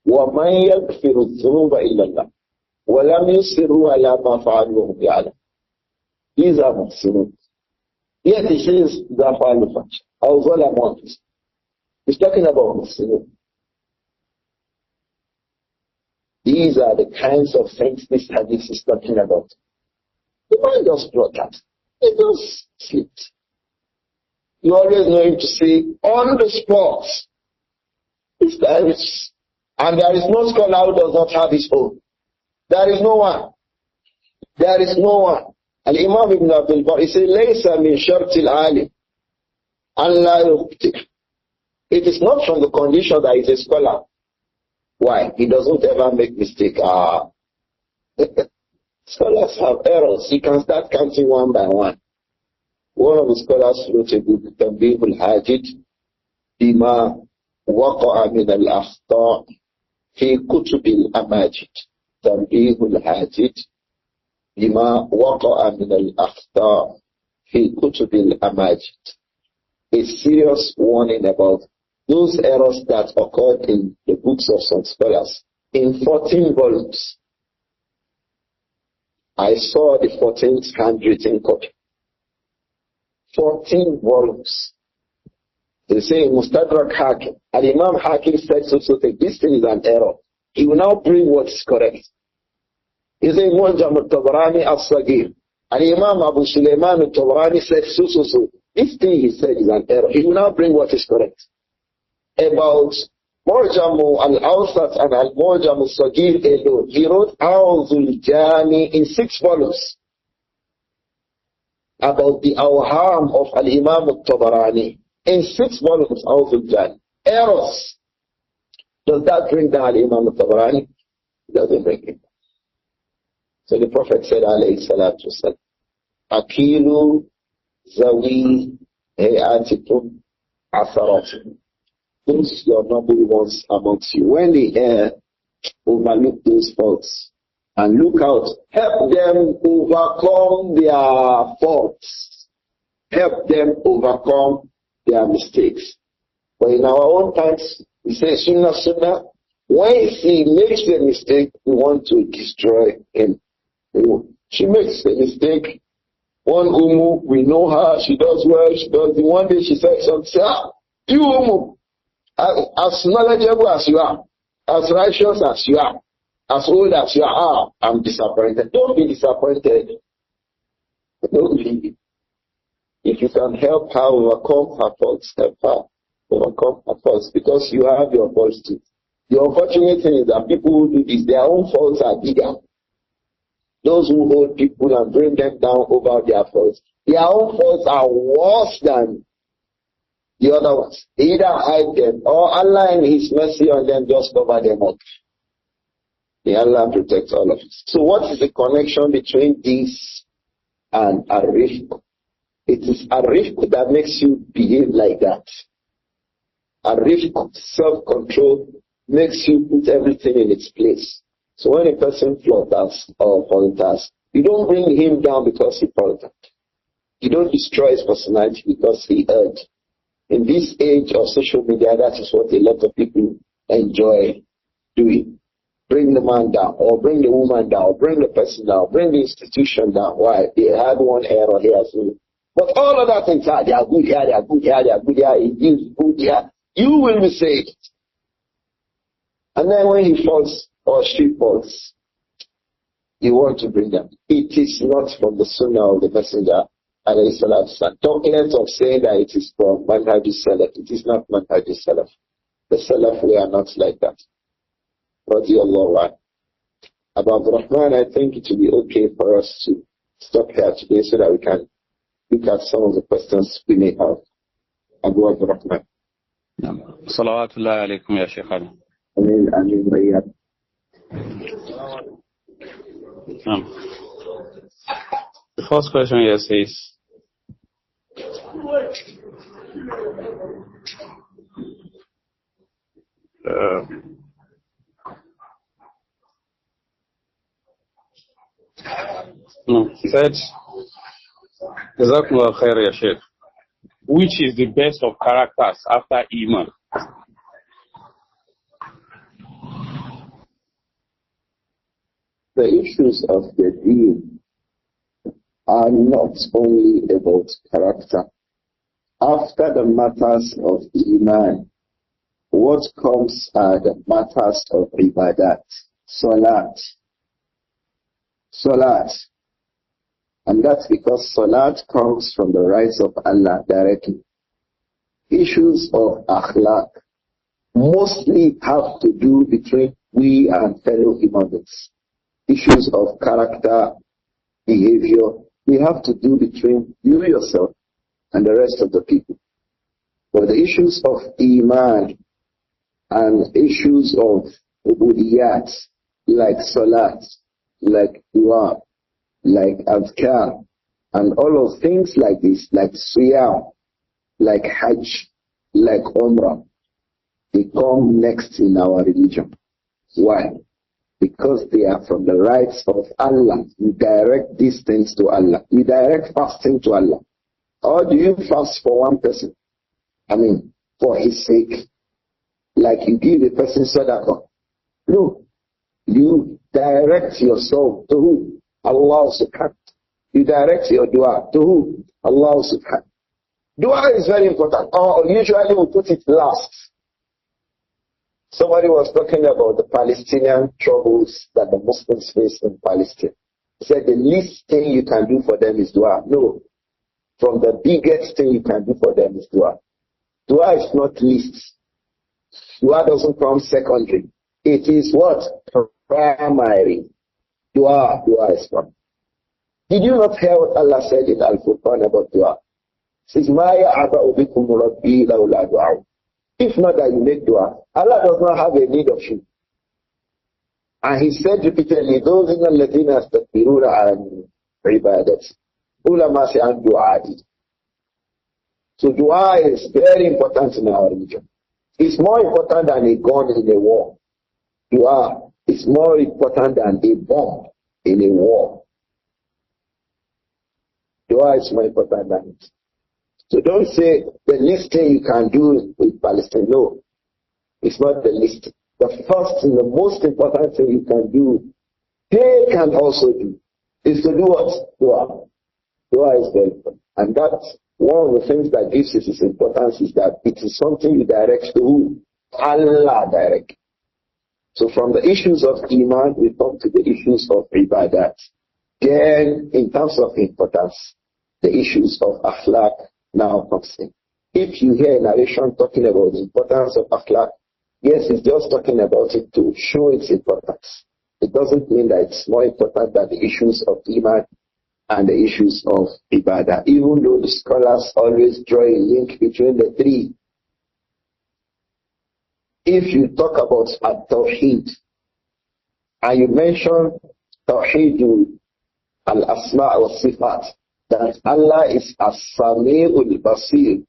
وَمَنْ يَغْفِرُ الذُّنُوبَ إِلَّا اللَّهُ وَلَمْ يُصِرُّوا عَلَى مَا فَعَلُوا وَهُمْ يَعْلَمُونَ. These are muhsinun. Yet he says, إِذَا فَعَلُوا فَاحِشَةً أَوْ ظَلَمُوا أَنفُسَهُم. He's talking about muhsinun. These are the kinds of things this hadith is talking about. The man just broadcast. He just sleeps. You always know him to say, on the spot. And there is no scholar who does not have his own. There is no one. There is no one. Al-Imām Ibn Abdul-Bar, he said, لَيْسَ مِنْ شَرْطِ الْعَالِمِ أَنْ لَا يُخْطِئ. It is not from the condition that he is a scholar. Why? He doesn't ever make mistake. Scholars have errors. You can start counting one by one. One of the scholars wrote a book, تنبيه الحاجد بما وقع من الأخطاء في كتب الأماجد. تنبيه الحاجد بما وقع من الأخطاء في كتب الأماجد. A serious warning about those errors that occurred in the books of some scholars in 14 volumes. I saw the 14th handwritten copy. 14 volumes. They say Mustadrak Hakim. Al-Imam Hakim said so this thing is an error. He will now bring what is correct. He said Mu'jam al-Tabarani al-Sagir. Al-Imam Abu Sulaiman al-Tabarani said so. This thing he said is an error. He will now bring what is correct. About Mu'jamu al-Awsat and al-Mu'jamu al-Saghir alone. He wrote Awzul Jami in 6 volumes about the awham of Al-Imām At-Tabarānī. In 6 volumes, Awzul Jami. Errors. Does that bring down Al-Imām At-Tabarānī? It doesn't bring it down. So the Prophet said, alayhi salatu wasalam, Akilu zawi hayatikum asaratikum. Those your noble ones amongst you, when they overlook those faults and look out, help them overcome their faults, help them overcome their mistakes. But in our own times, we say sunnah, sunnah. When he makes a mistake, we want to destroy him. She makes a mistake. One umu, we know her, she does well, she does. One day she said something, you umu, as knowledgeable as you are, as righteous as you are, as old as you are, I'm disappointed. Don't be disappointed. Don't be. If you can help her overcome her faults, help her overcome her faults, because you have your faults too. The unfortunate thing is that people who do this, their own faults are bigger. Those who hold people and bring them down over their faults, their own faults are worse than the other ones. They either hide them or Allah in His mercy on them just cover them up. May Allah protect all of us. So what is the connection between this and Ar-Rifq? It is Ar-Rifq that makes you behave like that. Ar-Rifq, self-control, makes you put everything in its place. So when a person falters or falters, you don't bring him down because he faltered. You don't destroy his personality because he erred. In this age of social media, that is what a lot of people enjoy doing. Bring the man down, or bring the woman down, or bring the person down, bring the institution down. Why? They had one error here. So. But all other things are, they are good here, they are good here, they are good here, it is good here. You will be saved. And then when he falls, or she falls, you want to bring them. It is not from the sunnah of the messenger, alayhi salatu. Talk less of saying that it is from manhaj salaf. It is not manhaj salaf. The salaf, we are not like that. Radiallahu anhu. Abdur-Raūf, I think it will be okay for us to stop here today so that we can look at some of the questions we may have. Abdur-Raūf. Salawatullah alaykum ya Shaykhana. Ameen, ameen, wayyad. The first question here says, he said, Jazakumullah khair ya Shaykh. Which is the best of characters after Iman? The issues of the deen are not only about character. After the matters of Iman, what comes are the matters of ibadat, salat. Salat. And that's because salat comes from the rights of Allah directly. Issues of akhlaq mostly have to do between we and fellow human beings. Issues of character, behavior, we have to do between you yourself and the rest of the people. But the issues of Iman and issues of ubudiyat, like salat, like dua, like adhkar, and all of things like this, like siyam, like hajj, like umrah, they come next in our religion. Why? Because they are from the rights of Allah. You direct these things to Allah. You direct fasting to Allah. Or do you fast for one person? I mean, for his sake. Like you give a person sadaqah. No. You direct your soul to who? Allah subhanahu. You direct your dua to who? Allah subhanahu. Dua is very important. Or usually we put it last. Somebody was talking about the Palestinian troubles that the Muslims face in Palestine. He said the least thing you can do for them is dua. No. From the biggest thing you can do for them is dua. Dua is not least. Dua doesn't come secondary. It is what? Primary. Dua is one. Did you not hear what Allah said in Al-Furqan about dua? It says, مَا يَعْبَأُ بِكُمْ رَبِّي لَوْلَا دُعَاءُ. If not that you make dua, Allah does not have a need of you. And He said repeatedly, those in الَّذِينَ يَسْتَكْبِرُونَ عَنْ عِبَادَتِي ulama say and dua. So dua is very important in our religion. It's more important than a gun in a war. Dua is more important than a bomb in a war. Dua is more important than it. So don't say the least thing you can do with Palestine. No, it's not the least. The first and the most important thing you can do, they can also do, is to do what? Dua. Dua is very important. And that's one of the things that gives it its importance, is that it is something you direct to who? Allah direct. So from the issues of Iman, we come to the issues of Ibadat. Then, in terms of importance, the issues of Akhlaq now comes in. If you hear a narration talking about the importance of Akhlaq, yes, it's just talking about it to show its importance. It doesn't mean that it's more important than the issues of Iman and the issues of Ibadah, even though the scholars always draw a link between the three. If you talk about At-Tawheed, and you mention Tawheed Al-Asma' wa Sifat, that Allah is As-Sami'ul Basir,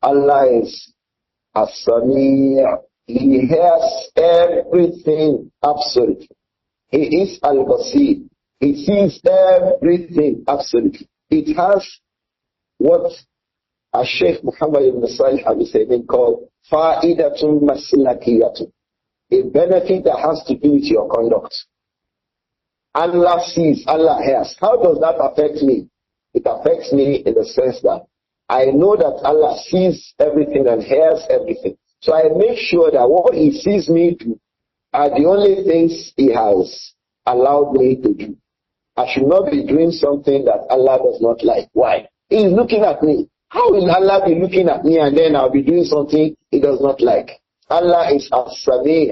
Allah is As-Sami', He hears everything absolutely. He is Al-Basir, He sees everything absolutely. It has what Ash-Shaykh Muhammad ibn Salih al-Husaymin called fa'idatun maslakiyatun, a benefit that has to do with your conduct. Allah sees, Allah hears. How does that affect me? It affects me in the sense that I know that Allah sees everything and hears everything. So I make sure that what He sees me do are the only things He has allowed me to do. I should not be doing something that Allah does not like. Why? He is looking at me. How will Allah be looking at me and then I'll be doing something He does not like? Allah is As-Sami',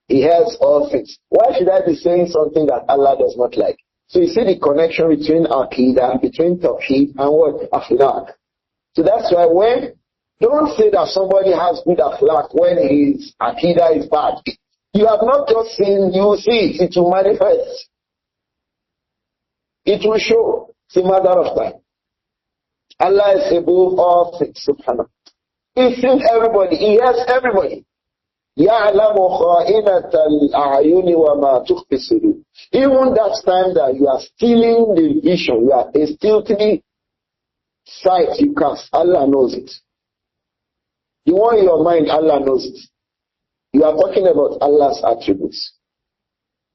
He hears all things. Why should I be saying something that Allah does not like? So you see the connection between Aqidah, between Tawheed and what? Akhlaq. So that's why don't say that somebody has good Akhlaq when his Aqidah is bad. You have not just seen, you will see it will manifest. It will show. It's a matter of time. Allah is above all things, subhanahu. He sees everybody. He hears everybody. يَعْلَمُ خَائِنَةَ الْأَعْيُنِ وَمَا تُخْفِي الصُّدُورُ. Even that time that you are stealing the vision, you are a stealthy sight you cast, Allah knows it. You want in your mind, Allah knows it. You are talking about Allah's attributes.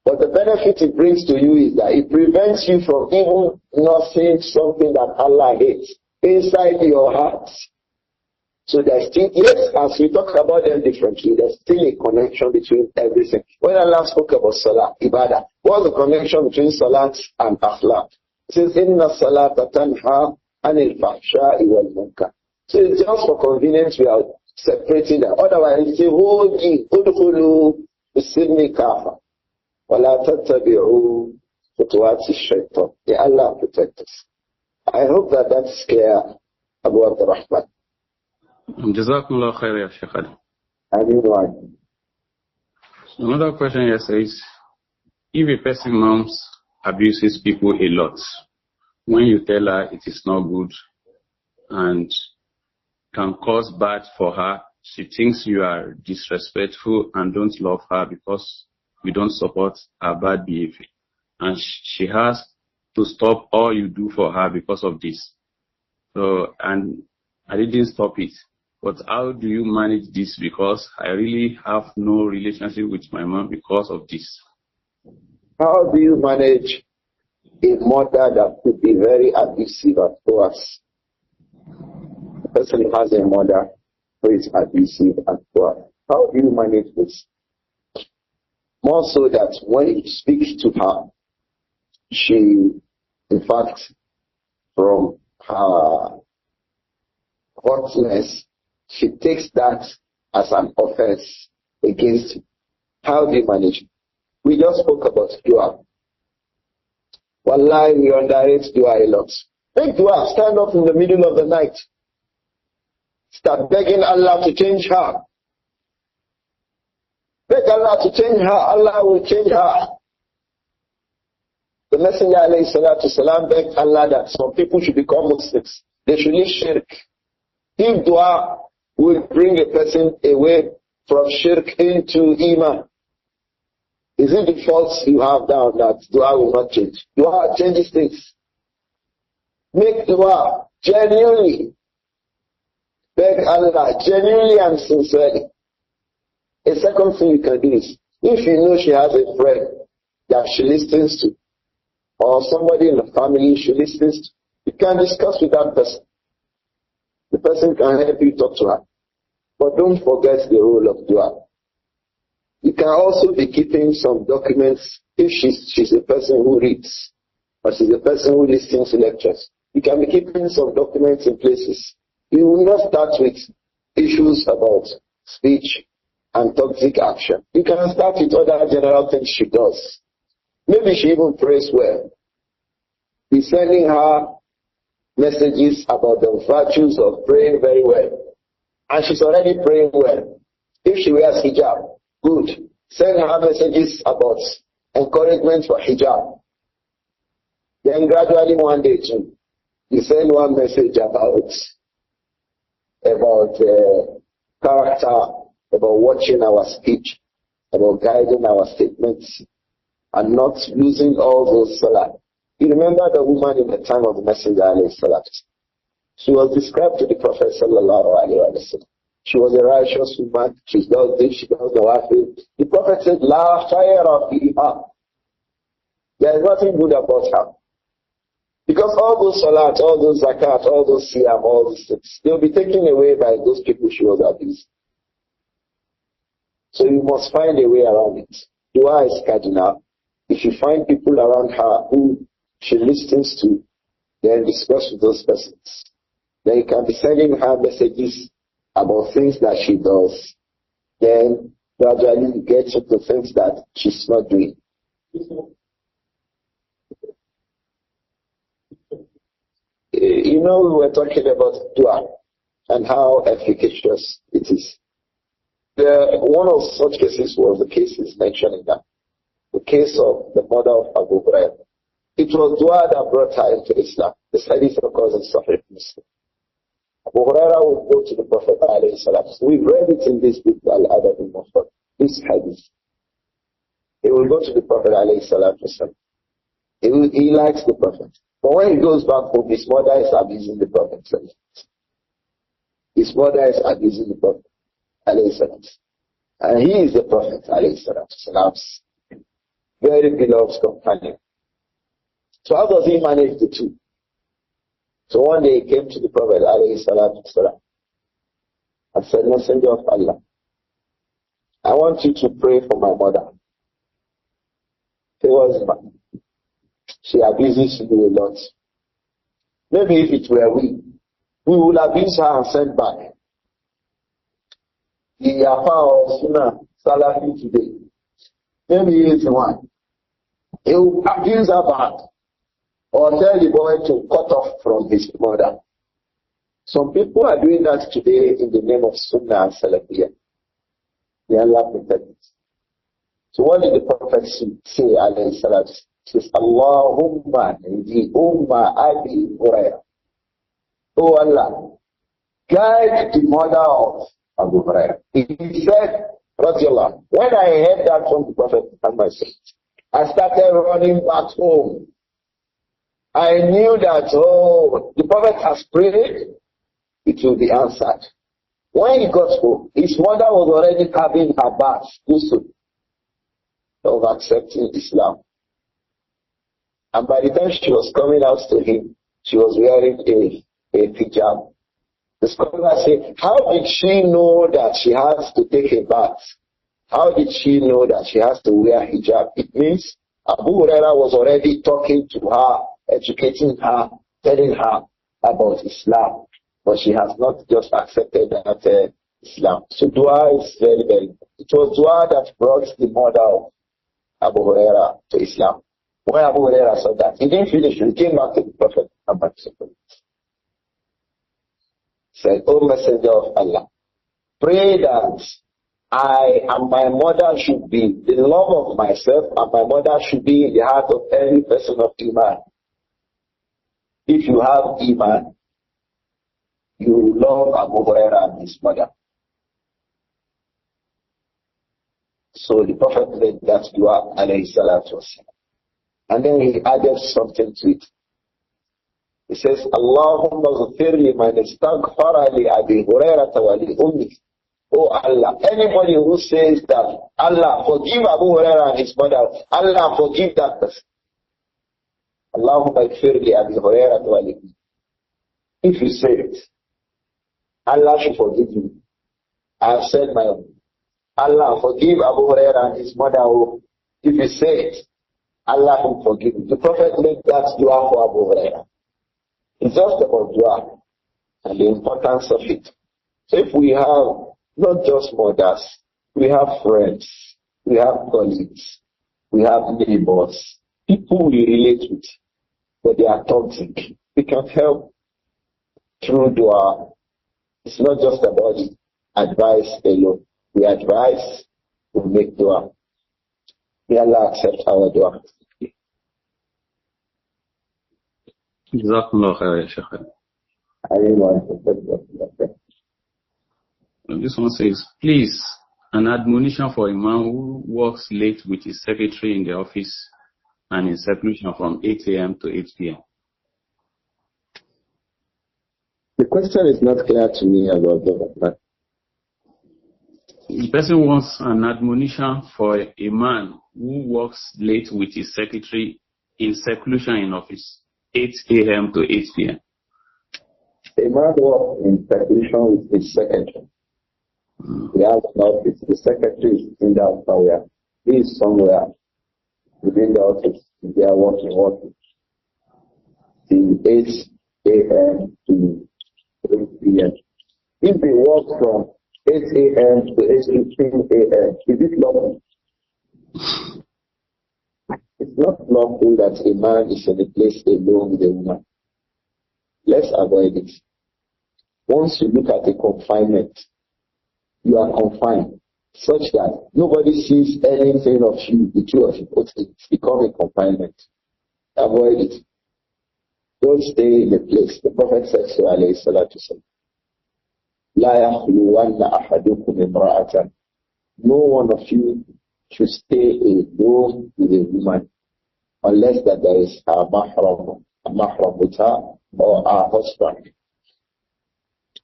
But the benefit it brings to you is that it prevents you from even not saying something that Allah hates inside your heart. So there's still, yes, as we talk about them differently, there's still a connection between everything. When Allah spoke about Salah, Ibadah, what's the connection between Salat and Akhlaq? It says, Inna Salata tanha anil fahsha'i wal munkar. So it's just for convenience we are separating them. Otherwise, it's a whole thing. Udkhulu bisilmi kafa. وَلَا تَتَّبِعُوا خُطُوَاتِ الشَّيْطَانِ. May Allah protect us. I hope that that's clear, Abu Abdur-Rahman. Jazakumullah khair, ya Shaykh Ali. Ameen. Another question here says, if a person moms abuses people a lot, when you tell her it is not good and can cause bad for her, she thinks you are disrespectful and don't love her because you don't support her bad behavior, and she has to stop all you do for her because of this. So, and I didn't stop it. But how do you manage this? Because I really have no relationship with my mom because of this. How do you manage a mother that could be very abusive towards? The person who has a mother who is abusive and poor. How do you manage this? More so that when you speak to her, she, in fact, from her hotness, she takes that as an offense against you. How do you manage it? We just spoke about dua. Wallahi, we underrate dua a lot. Make dua, stand up in the middle of the night. Start begging Allah to change her. Beg Allah to change her, Allah will change her. The Messenger alayhi salatu salam begged Allah that some people should become Muslims. They should leave shirk. If dua will bring a person away from shirk into iman, is it the faults you have down that dua will not change? Dua changes things. Make dua genuinely. Beg Allah genuinely and sincerely. A second thing you can do is, if you know she has a friend that she listens to, or somebody in the family she listens to, you can discuss with that person. The person can help you talk to her. But don't forget the role of dua. You can also be keeping some documents if she's a person who reads, or she's a person who listens to lectures. You can be keeping some documents in places. You will not start with issues about speech and toxic action. You can start with other general things she does. Maybe she even prays well. Be sending her messages about the virtues of praying very well. And she's already praying well. If she wears hijab, good. Send her messages about encouragement for hijab. Then gradually one day too, you send one message about character, about watching our speech, about guiding our statements, and not losing all those salah. You remember the woman in the time of the Messenger alayhi salatu. She was described to the Prophet sallallahu alayhi wa sallam. She was a righteous woman. She does this, she does the wafil. The Prophet said, La khayra fiha. There is nothing good about her. Because all those salat, all those zakat, all those siyam, all those things, they'll be taken away by those people she was abusing. So you must find a way around it. Dua is cardinal. If you find people around her who she listens to, then discuss with those persons. Then you can be sending her messages about things that she does. Then gradually you get to the things that she's not doing. You know, we were talking about dua and how efficacious it is. One of such cases was the cases mentioned in that. The case of the mother of Abdur-Raūf. It was dua that brought her into Islam. The hadith occurs in Sahih Muslim. Abu Hurairah would go to the Prophet alayhi salam. We've read it in this book, Al-Adab Al-Mufrad, this hadith. He will go to the Prophet alayhi salam. He likes the Prophet. But when he goes back home, his mother is abusing the Prophet. His mother is abusing the Prophet alayhi salam. And he is the Prophet alayhi salam. Very beloved companion. So how does he manage the two? So one day he came to the Prophet alayhi salatu wasalam and said, Messenger of Allah, I want you to pray for my mother. He was bad. She abuses you a lot. Maybe if it were we would abuse her and send back. The Afa of Sunnah Salafi today, maybe he is the one. He will abuse her back. Or tell the boy to cut off from his mother. Some people are doing that today in the name of Sunnah and Salafiyah. May Allah protect it. So what did the Prophet say, alayhi salatu? He says, Allahumma di umma abi Hurairah. Oh Allah, guide the mother of Abu Hurairah. He said, Radiallahu, when I heard that from the Prophet Muhammad, I started running back home. I knew that, the Prophet has prayed, it will be answered. When he got home, his mother was already having her bath, of accepting Islam. And by the time she was coming out to him, she was wearing a hijab. The scholar said, how did she know that she has to take a bath? How did she know that she has to wear hijab? It means Abu Hurairah was already talking to her, educating her, telling her about Islam. But she has not just accepted that Islam. So dua is very, very good. It was dua that brought the mother of Abu Huraira to Islam. When Abu Huraira saw that, he didn't finish. He came back to the Prophet Muhammad. Said, O Messenger of Allah, pray that I and my mother should be, the love of myself and my mother should be in the heart of every person of Iman. If you have Iman, you love Abu Huraira and his mother. So the Prophet made that dua, alayhi salatu wasalam. And then he added something to it. He says, Allahumma ghafir liman istaghfara li Abi Hurairah wa li ummi. Oh Allah, anybody who says that, Allah forgive Abu Hurairah and his mother, Allah forgive that person. Allahumma ghafir li Abi Hurairah wa li ummi. If you say it, Allah should forgive you. I have said my own. Allah forgive Abu Hurairah and his mother. If you say it, Allah will forgive you. The Prophet made that dua for Abu Hurairah. It's just about dua and the importance of it. So if we have not just mothers, we have friends, we have colleagues, we have neighbors, people we relate with, but they are toxic. We can help through dua. It's not just about advice alone. We advise, we make dua. May Allah accept our dua. Jazakumullah khair, ya Shaykh. This one says, please, an admonition for a man who works late with his secretary in the office and in seclusion from 8 a.m. to 8 p.m. The question is not clear to me about that. The person wants an admonition for a man who works late with his secretary in seclusion in office, 8 a.m. to 8 p.m. A man works in seclusion with his secretary. He has an office. The secretary is in that somewhere. He is somewhere within the office. They are working till 8 a.m. to 8 p.m. If they work from 8 a.m. to 8:15 a.m., is it lawful? It's not lawful that a man is in a place alone with a woman. Let's avoid it. Once you look at a confinement, you are confined such that nobody sees anything of you, the two of you, but it's become a confinement. Avoid it. Don't stay in a place. The Prophet said so, alayhi salatu wasalam, La yakhluwanna ahadukum imra'atan. No one of you should stay alone with a woman unless that there is a mahram with her or her husband.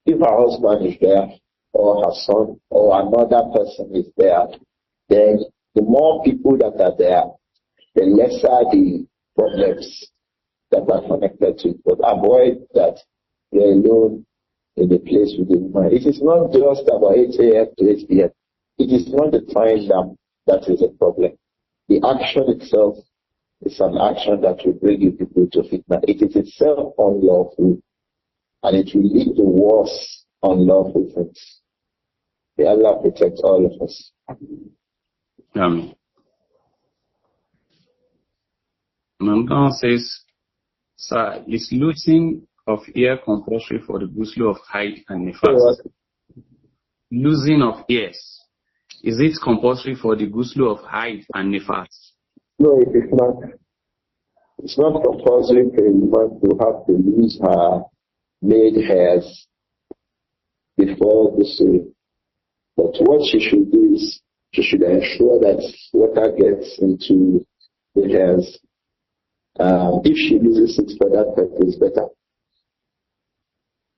If her husband is there, or her son, or another person is there, then the more people that are there, the lesser the problems that are connected to it. But avoid that you're alone in the place with the woman. It is not just about 8 a.m. to 8 p.m. It is not the time that is a problem. The action itself is an action that will bring you people to fitna. It is itself unlawful, and it will lead to worse unlawful things. May Allah protect all of us. Amen. Mandan says, sir, is losing of ear compulsory for the ghusl of Haid and Nifas? Losing of ears, is it compulsory for the ghusl of Haid and Nifas? No, it is not. It's not compulsory for a woman to have to lose her made hairs before ghusl. But what she should do is, she should ensure that water gets into the hairs. If she uses it for that purpose, better.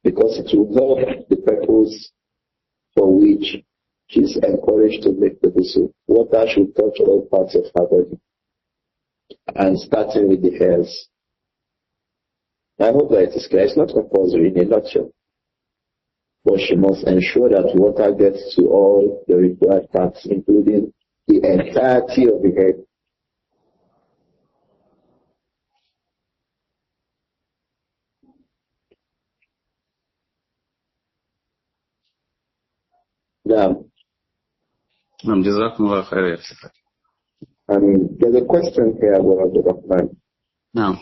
Because it will help the purpose for which she is encouraged to make the ghusl. Water should touch all parts of her body, and starting with the hairs. I hope that it is clear. It's not compulsory in a nutshell. But she must ensure that water gets to all the required parts, including the entirety of the head. Now, Jazakumullah khair. there's a question here about the Rahman. Now,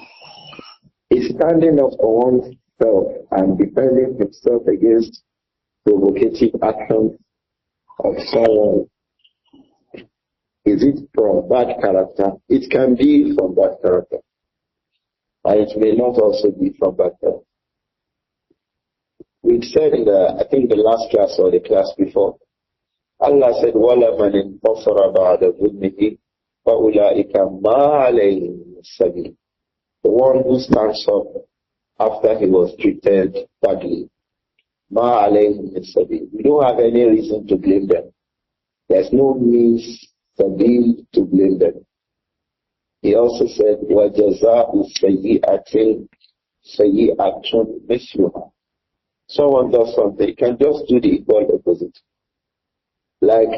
Is standing up for oneself and defending himself against provocative actions of someone, is it from bad character? It can be from bad character. And it may not also be from bad character. We've said in I think the last class or the class before, Allah said, وَلَا مَنْ انْتَصَرَ بَعْدَ ظُلْمِهِ فَأُولَٰئِكَ مَا عَلَيْهِمْ السَّبِيلُ. The one who stands up after he was treated badly. مَا عَلَيْهِمْ السَّبِيلُ. We don't have any reason to blame them. There's no means sabil to blame them. He also said, وَجَزَاءُ سَيِّئَةٍ سَيِّئَةٌ مِثْلُهَا. Someone does something, you can just do the equal opposite. Like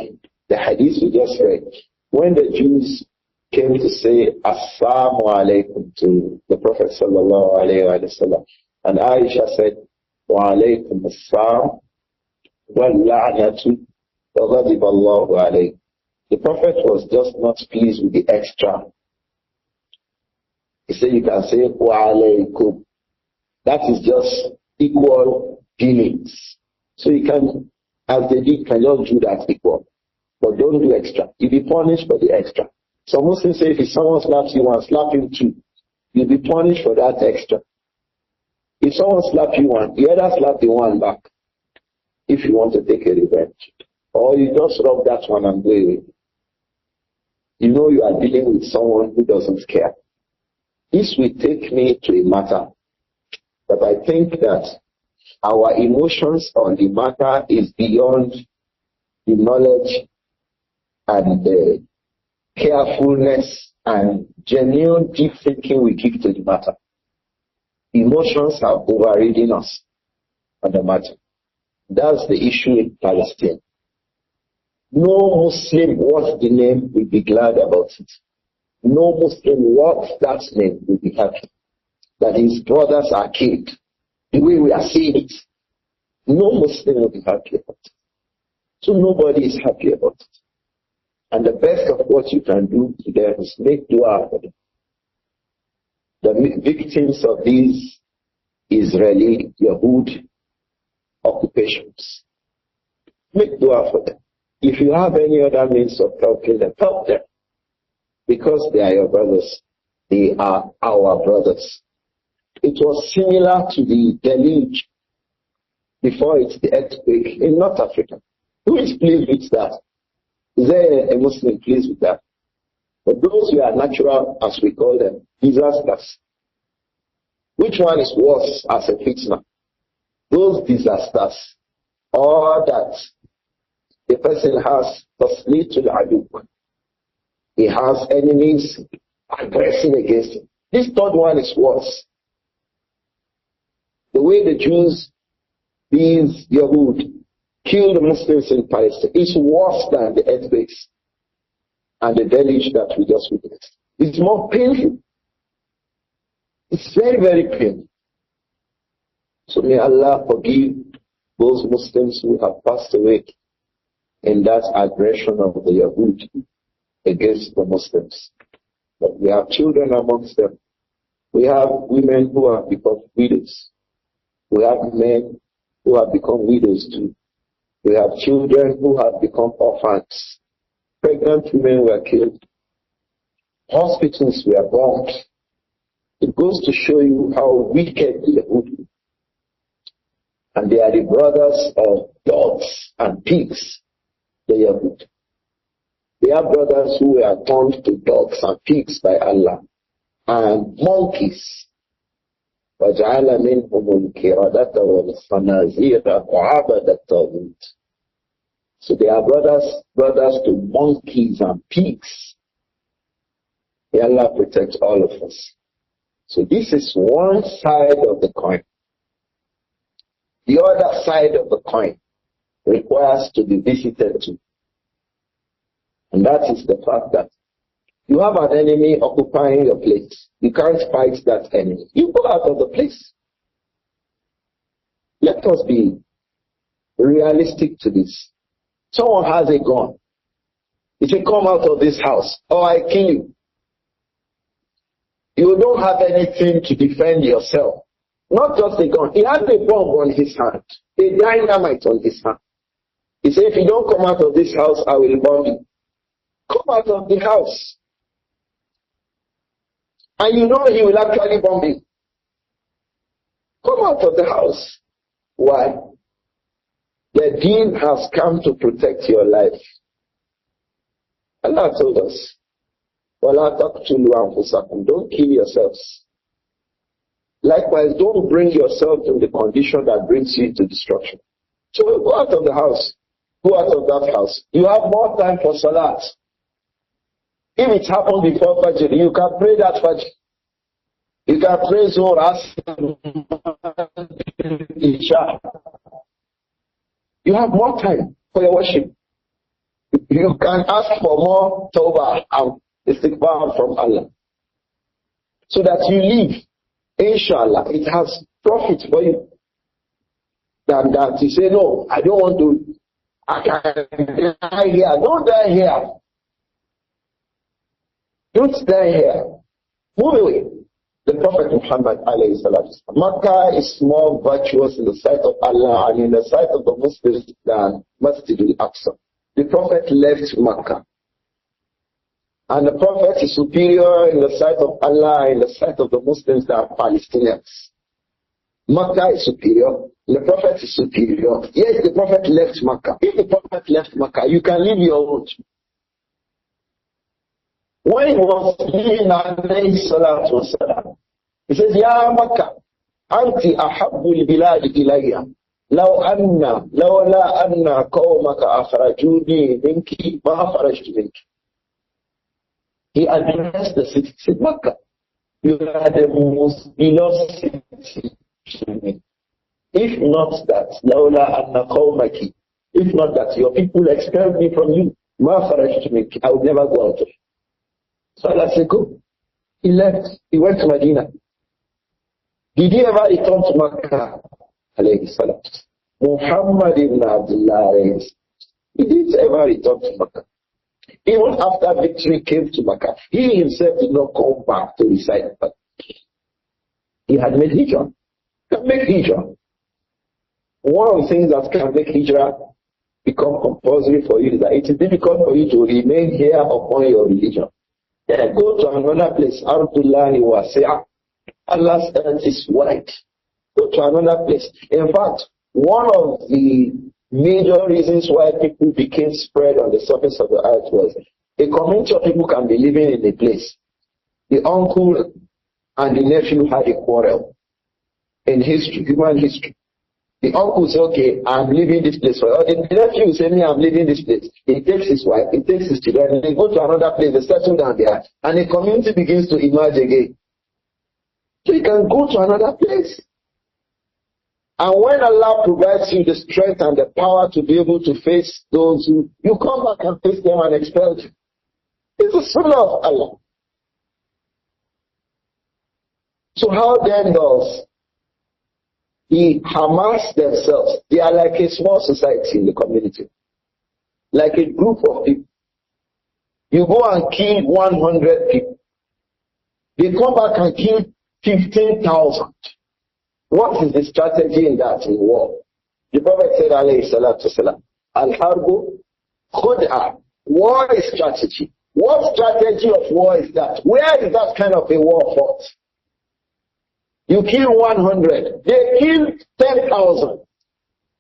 the hadith we just read. When the Jews came to say Assalamu alaikum to the Prophet sallallahu alayhi wa sallam, and Aisha said, Wa alaykum assalam wal la'natu wa ghadiba Allahu alaykum. The Prophet was just not pleased with the extra. He said you can say Wa alaykum. That is just equal dealings. So you can, as they did, can just do that equal. But don't do extra. You'll be punished for the extra. Some Muslims say if someone slaps you once, slap him two. You'll be punished for that extra. If someone slaps you one, you either slap the one back if you want to take a revenge. Or you just rub that one and go away. You know you are dealing with someone who doesn't care. This will take me to a matter. But I think that our emotions on the matter is beyond the knowledge and the carefulness and genuine deep thinking we give to the matter. Emotions have overridden us on the matter. That's the issue in Palestine. No Muslim worth the name will be glad about it. No Muslim worth that name will be happy that his brothers are killed the way we are seeing it. No Muslim will be happy about it. So nobody is happy about it. And the best of what you can do to them is make dua for them. The victims of these Israeli Yahud occupations. Make dua for them. If you have any other means of helping them, help them. Because they are your brothers. They are our brothers. It was similar to the deluge before it's the earthquake in North Africa. Who is pleased with that? Is there a Muslim pleased with that? But those who are natural, as we call them, disasters. Which one is worse as a fitna? Those disasters, or that the person has taslitul adu. He has enemies aggressing against him. This third one is worse. The way the Jews, these Yahud, killed the Muslims in Palestine is worse than the earthquakes and the deluge that we just witnessed. It's more painful. It's very, very painful. So may Allah forgive those Muslims who have passed away in that aggression of the Yahud against the Muslims. But we have children amongst them. We have women who have become widows. We have men who have become widows too. We have children who have become orphans. Pregnant women were killed. Hospitals were bombed. It goes to show you how wicked the Yahud are. And they are the brothers of dogs and pigs, the Yahud. They are brothers who were turned to dogs and pigs by Allah and monkeys. وَجَعَلَ مِنْهُمُ الْكِرَدَةَ وَالْخَنَازِيرَ وَعَبَدَ الطَّاغُوتَ. So they are brothers to monkeys and pigs. May Allah protect all of us. So this is one side of the coin. The other side of the coin requires to be visited to. And that is the fact that you have an enemy occupying your place. You can't fight that enemy. You go out of the place. Let us be realistic to this. Someone has a gun. He said, come out of this house or I kill you. You don't have anything to defend yourself. Not just a gun. He had a bomb on his hand, a dynamite on his hand. He said, if you don't come out of this house, I will bomb you. Come out of the house. And you know he will actually bomb you. Come out of the house. Why? The deen has come to protect your life. Allah told us, وَلَا تَقْتُلُوا أَنفُسَكُمْ. Don't kill yourselves. Likewise, don't bring yourself in the condition that brings you to destruction. So go out of the house. Go out of that house. You have more time for salat. If it happened before Fajr, you can pray that Fajr. You can pray Zuhr, Asr, Isha. You have more time for your worship. You can ask for more tawbah and istighfar from Allah. So that you live. Inshallah, it has profit for you. Than that you say, no, I don't want to, I can die here. Don't die here. Don't die here. Move away. The Prophet Muhammad alayhi salatu, Makkah is more virtuous in the sight of Allah and in the sight of the Muslims than Masjid al-Aqsa. The Prophet left Makkah. And the Prophet is superior in the sight of Allah and in the sight of the Muslims than Palestinians. Makkah is superior. The Prophet is superior. Yes, the Prophet left Makkah. If the Prophet left Makkah, you can leave your own. When he was leaving alayhi salatu wasalam, he says, Ya Makkah, Anti ahabbul bilad ilayya. لولا أن قومك أخرجوني منك ما خرجت منك. He addressed the city. He said, Makkah, you are the most beloved city to me. If not that, لولا أن قومك, if not that your people expelled me from you, ما خرجت منك, I would never go out of it. So Allah said, go. He left. He went to Medina. Did he ever return to Makkah? Alayhi salam. Muhammad ibn Abdullah alayhi salam. He didn't ever return to Makkah. Even after victory came to Makkah, he himself did not come back to reside. But he had made hijrah. Can make hijrah. One of the things that can make hijrah become compulsory for you is that it is difficult for you to remain here upon your religion. Then go to another place. Ardullahi wasi'ah. Allah's earth is wide. Go to another place. In fact, one of the major reasons why people became spread on the surface of the earth was a community of people can be living in a place. The uncle and the nephew had a quarrel in history, human history. The uncle said, okay, I'm leaving this place. Or the nephew said, I'm leaving this place. He takes his wife, he takes his children, and they go to another place, they settle down there, and the community begins to emerge again. So you can go to another place. And when Allah provides you the strength and the power to be able to face those who, you come back and face them and expel them. It's the sunnah of Allah. So how then does the Hamas themselves, they are like a small society in the community. Like a group of people. You go and kill 100 people. They come back and kill 15,000. What is the strategy in that in war? The Prophet said, alayhi salatu wasalam, Al-Harbu Khud'a. War is strategy. What strategy of war is that? Where is that kind of a war fought? You kill 100. They killed 10,000.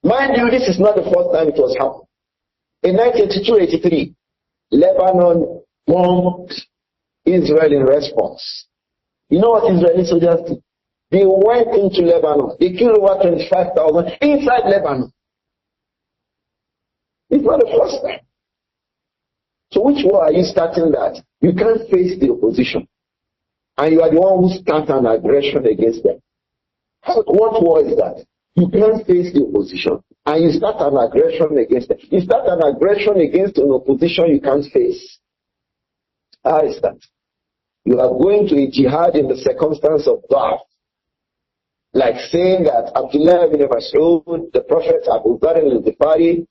Mind you, this is not the first time it was happened. In 1982-83, Lebanon bombed Israel in response. You know what Israeli soldiers did? They went into Lebanon. They killed over 25,000 inside Lebanon. It's not the first time. So which war are you starting that? You can't face the opposition. And you are the one who starts an aggression against them. What war is that? You can't face the opposition. And you start an aggression against them. You start an aggression against an opposition you can't face. How is that? You are going to a jihad in the circumstance of da'af. Like saying that Abdullah ibn Mas'ud, the Prophet Abu Dharr al-Ghifari,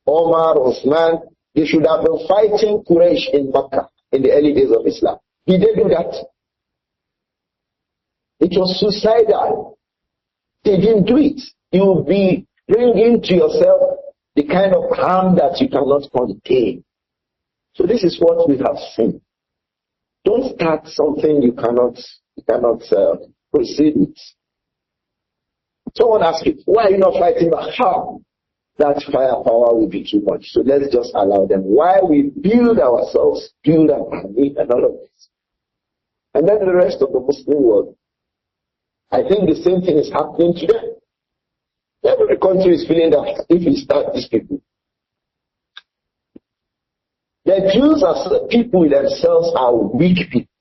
Omar, Osman, they should have been fighting Quraysh in Makkah in the early days of Islam. Did they do that? It was suicidal. They didn't do it. You will be bringing to yourself the kind of harm that you cannot contain. So this is what we have seen. Don't start something you cannot proceed with. Someone asks you, why are you not fighting back? How? That firepower will be too much. So let's just allow them. Why we build ourselves, build our army and all of this. And then the rest of the Muslim world. I think the same thing is happening today. Every country is feeling that if we start these people. The Jews as people themselves are weak people.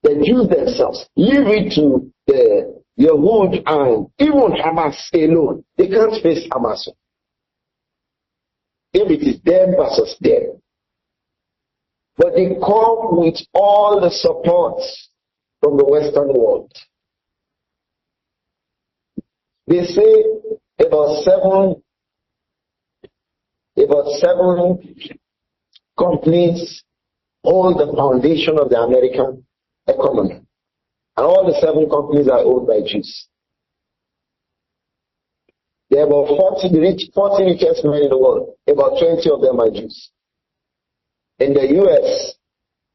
The Jews themselves, leave it to the Yahud and even Hamas alone. They can't face Hamas. If it is them versus them. But they come with all the support from the Western world. They say about seven companies hold the foundation of the American economy. And all the 7 companies are owned by Jews. There are about 40 richest men in the world. About 20 of them are Jews. In the US,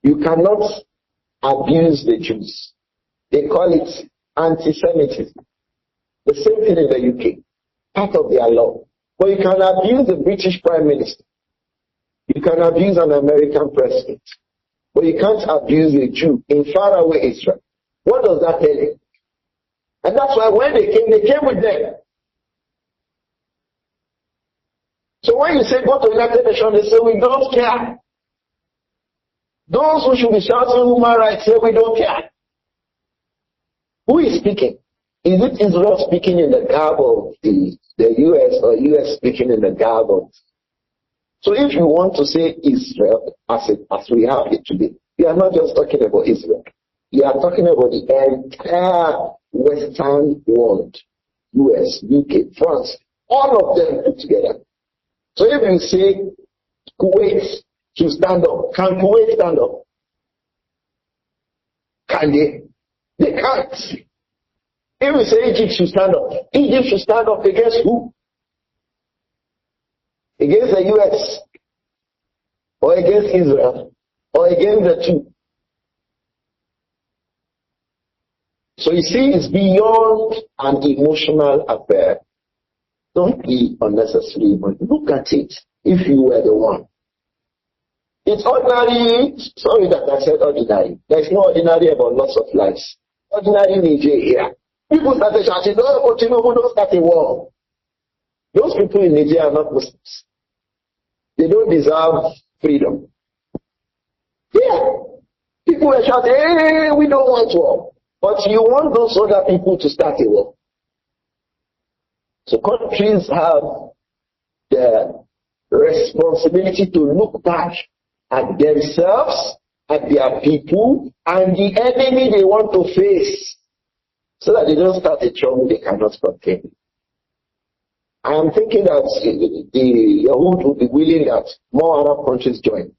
you cannot abuse the Jews. They call it anti-Semitism. The same thing in the UK. Part of their law. But you can abuse the British Prime Minister. You can abuse an American president. But you can't abuse a Jew in faraway Israel. What does that tell you? And that's why when they came with them. So when you say go to the United Nations, they say we don't care. Those who should be shouting human rights say we don't care. Who is speaking? Is it Israel speaking in the garb of the US or US speaking in the garb of? So if you want to say Israel as we have it today, you are not just talking about Israel. You are talking about the entire Western world. US, UK, France, all of them put together. So if you say Kuwait should stand up, can Kuwait stand up? Can they? They can't. If we say Egypt should stand up, Egypt should stand up against who? Against the US, or against Israel, or against the two. So you see, it's beyond an emotional affair. Don't be unnecessary, but look at it if you were the one. It's ordinary. Sorry that I said ordinary. There's no ordinary about lots of lives. Ordinary Niger here. People started shouting, oh, Tinubu, don't start a war. Those people in Niger are not Muslims. They don't deserve freedom. Yeah. People were shouting, hey, we don't want war. But you want those other people to start a war. So countries have the responsibility to look back at themselves, at their people, and the enemy they want to face, so that they don't start a trouble they cannot contain. I am thinking that the Yahud will be willing that more Arab countries join.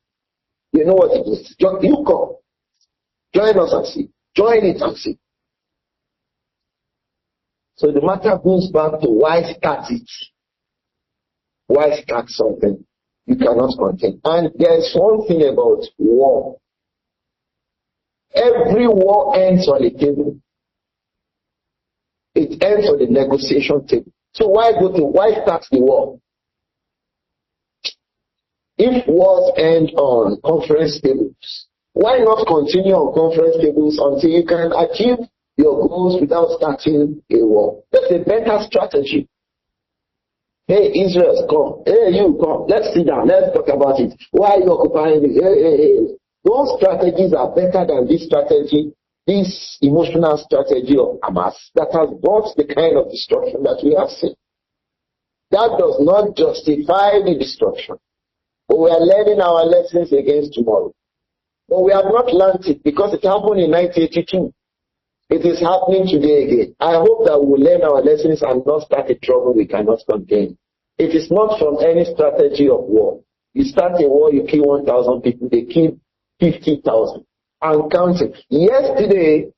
You know what it is? You come. Join us and see. Join it and see. So the matter goes back to why start it? Why start something you cannot contain? And there's one thing about war. Every war ends on a table. It ends on the negotiation table. So why start the war? If wars end on conference tables, why not continue on conference tables until you can achieve your goals without starting a war? That's a better strategy. Hey, Israel, come. Hey, you, come. Let's sit down. Let's talk about it. Why are you occupying it? Hey. Those strategies are better than this strategy, this emotional strategy of Hamas that has brought the kind of destruction that we have seen. That does not justify the destruction. But we are learning our lessons against tomorrow. But we have not learned it because it happened in 1982. It is happening today again. I hope that we will learn our lessons and not start a trouble we cannot contain. It is not from any strategy of war. You start a war, you kill 1,000 people, they kill 50,000. And counting. Yesterday,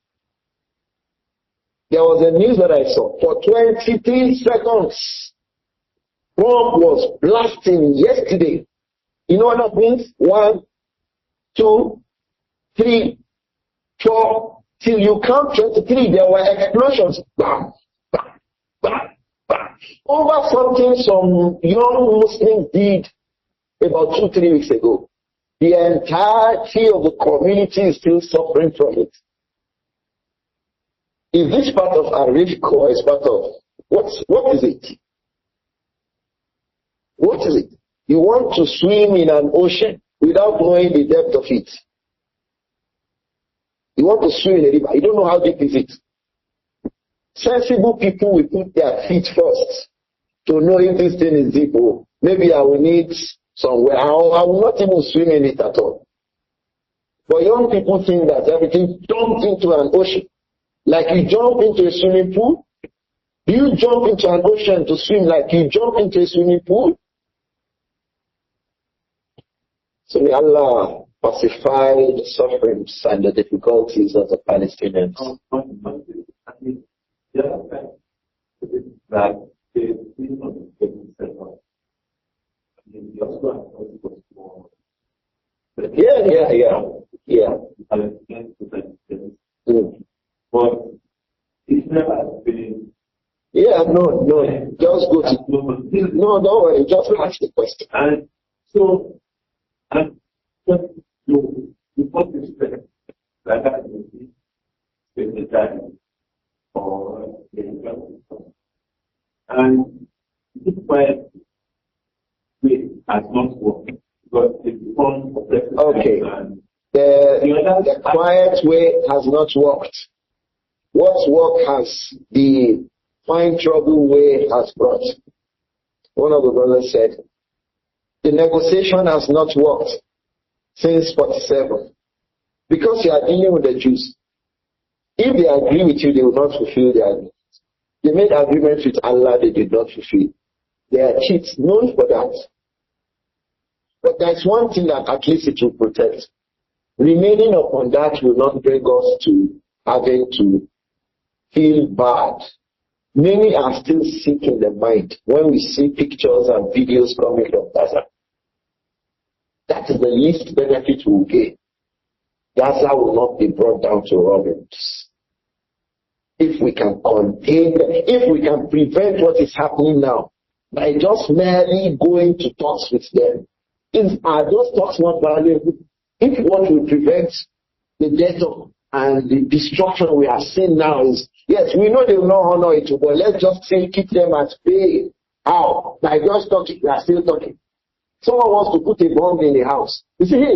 there was a news that I saw. For 23 seconds, Trump was blasting yesterday. You know what that means? 1, 2, 3, 4, till you count 23, there were explosions. Bam, bam, bam, bam. Over something some young Muslims did about 2-3 weeks ago. The entirety of the community is still suffering from it. Is this part of our risk or is part of what is it? What is it? You want to swim in an ocean without knowing the depth of it. You want to swim in a river. You don't know how deep is it. Sensible people will put their feet first to know if this thing is deep. Oh, maybe I will need somewhere. I will not even swim in it at all. But young people think that everything jumps into an ocean. Like you jump into a swimming pool. Do you jump into an ocean to swim like you jump into a swimming pool? So may Allah pacify the sufferings and the difficulties of the Palestinians. Yeah. But it's never been. Yeah, no. Just go to. No, don't worry. Just ask the question. And so, you put this like that in the time or and this way has not worked because it's become okay. The quiet way has not worked. What work has the find trouble way has brought? One of the brothers said, the negotiation has not worked since 47. Because you are dealing with the Jews. If they agree with you, they will not fulfill their agreement. They made agreements with Allah, they did not fulfill. They are cheats, known for that. But there's one thing that at least it will protect. Remaining upon that will not bring us to having to feel bad. Many are still sick in the mind when we see pictures and videos coming from Gaza. That is the least benefit we'll gain. Gaza will not be brought down to ruins. If we can contain them, if we can prevent what is happening now by just merely going to talks with them, are those talks not valuable? If what will prevent the death of and the destruction we are seeing now is, yes, we know they will not honor it, but let's just say keep them at bay. How? By just talking, we are still talking. Someone wants to put a bomb in the house. You see, hey,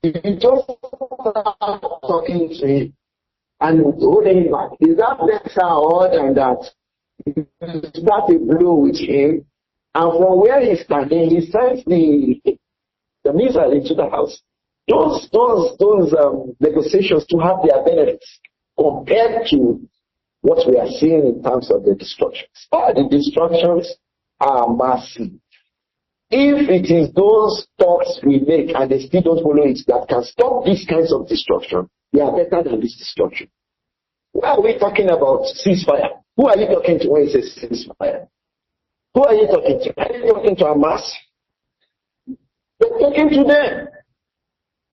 you just start talking to him and holding him back. Is that better or than that? You start a blow with him, and from where he's standing, he sends the missile into the house. Those negotiations to have their benefits compared to what we are seeing in terms of the destructions. The destructions are massive. If it is those talks we make and they still don't follow it that can stop these kinds of destruction, they are better than this destruction. Why are we talking about ceasefire? Who are you talking to when you say ceasefire? Who are you talking to? Are you talking to Hamas? You're talking to them.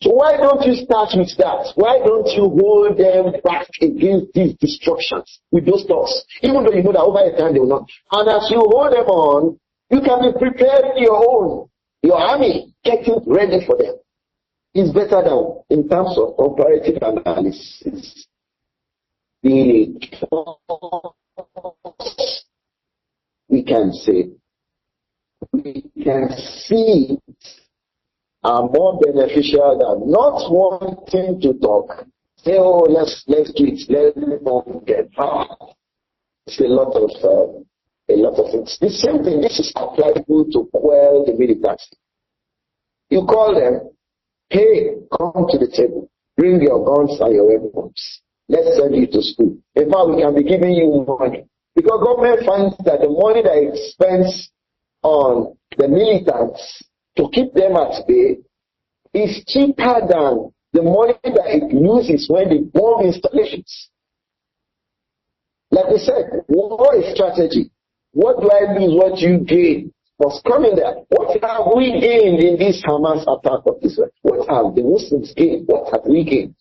So why don't you start with that? Why don't you hold them back against these destructions with those talks? Even though you know that over a time they will not. And as you hold them on, you can be prepared your army, getting ready for them. It's better than in terms of comparative analysis. We can see are more beneficial than not wanting to talk. Say, oh, let's do it. Let's get power. It's a lot of things. The same thing. This is applicable to quell the militants. You call them, hey, come to the table. Bring your guns and your weapons. Let's send you to school. In fact, we can be giving you money. Because government finds that the money that it spends on the militants to keep them at bay is cheaper than the money that it loses when they bomb installations. Like we said, war is strategy. What do I lose? What do you gain? What's coming there? What have we gained in this Hamas attack of Israel? What have the Muslims gained? What have we gained?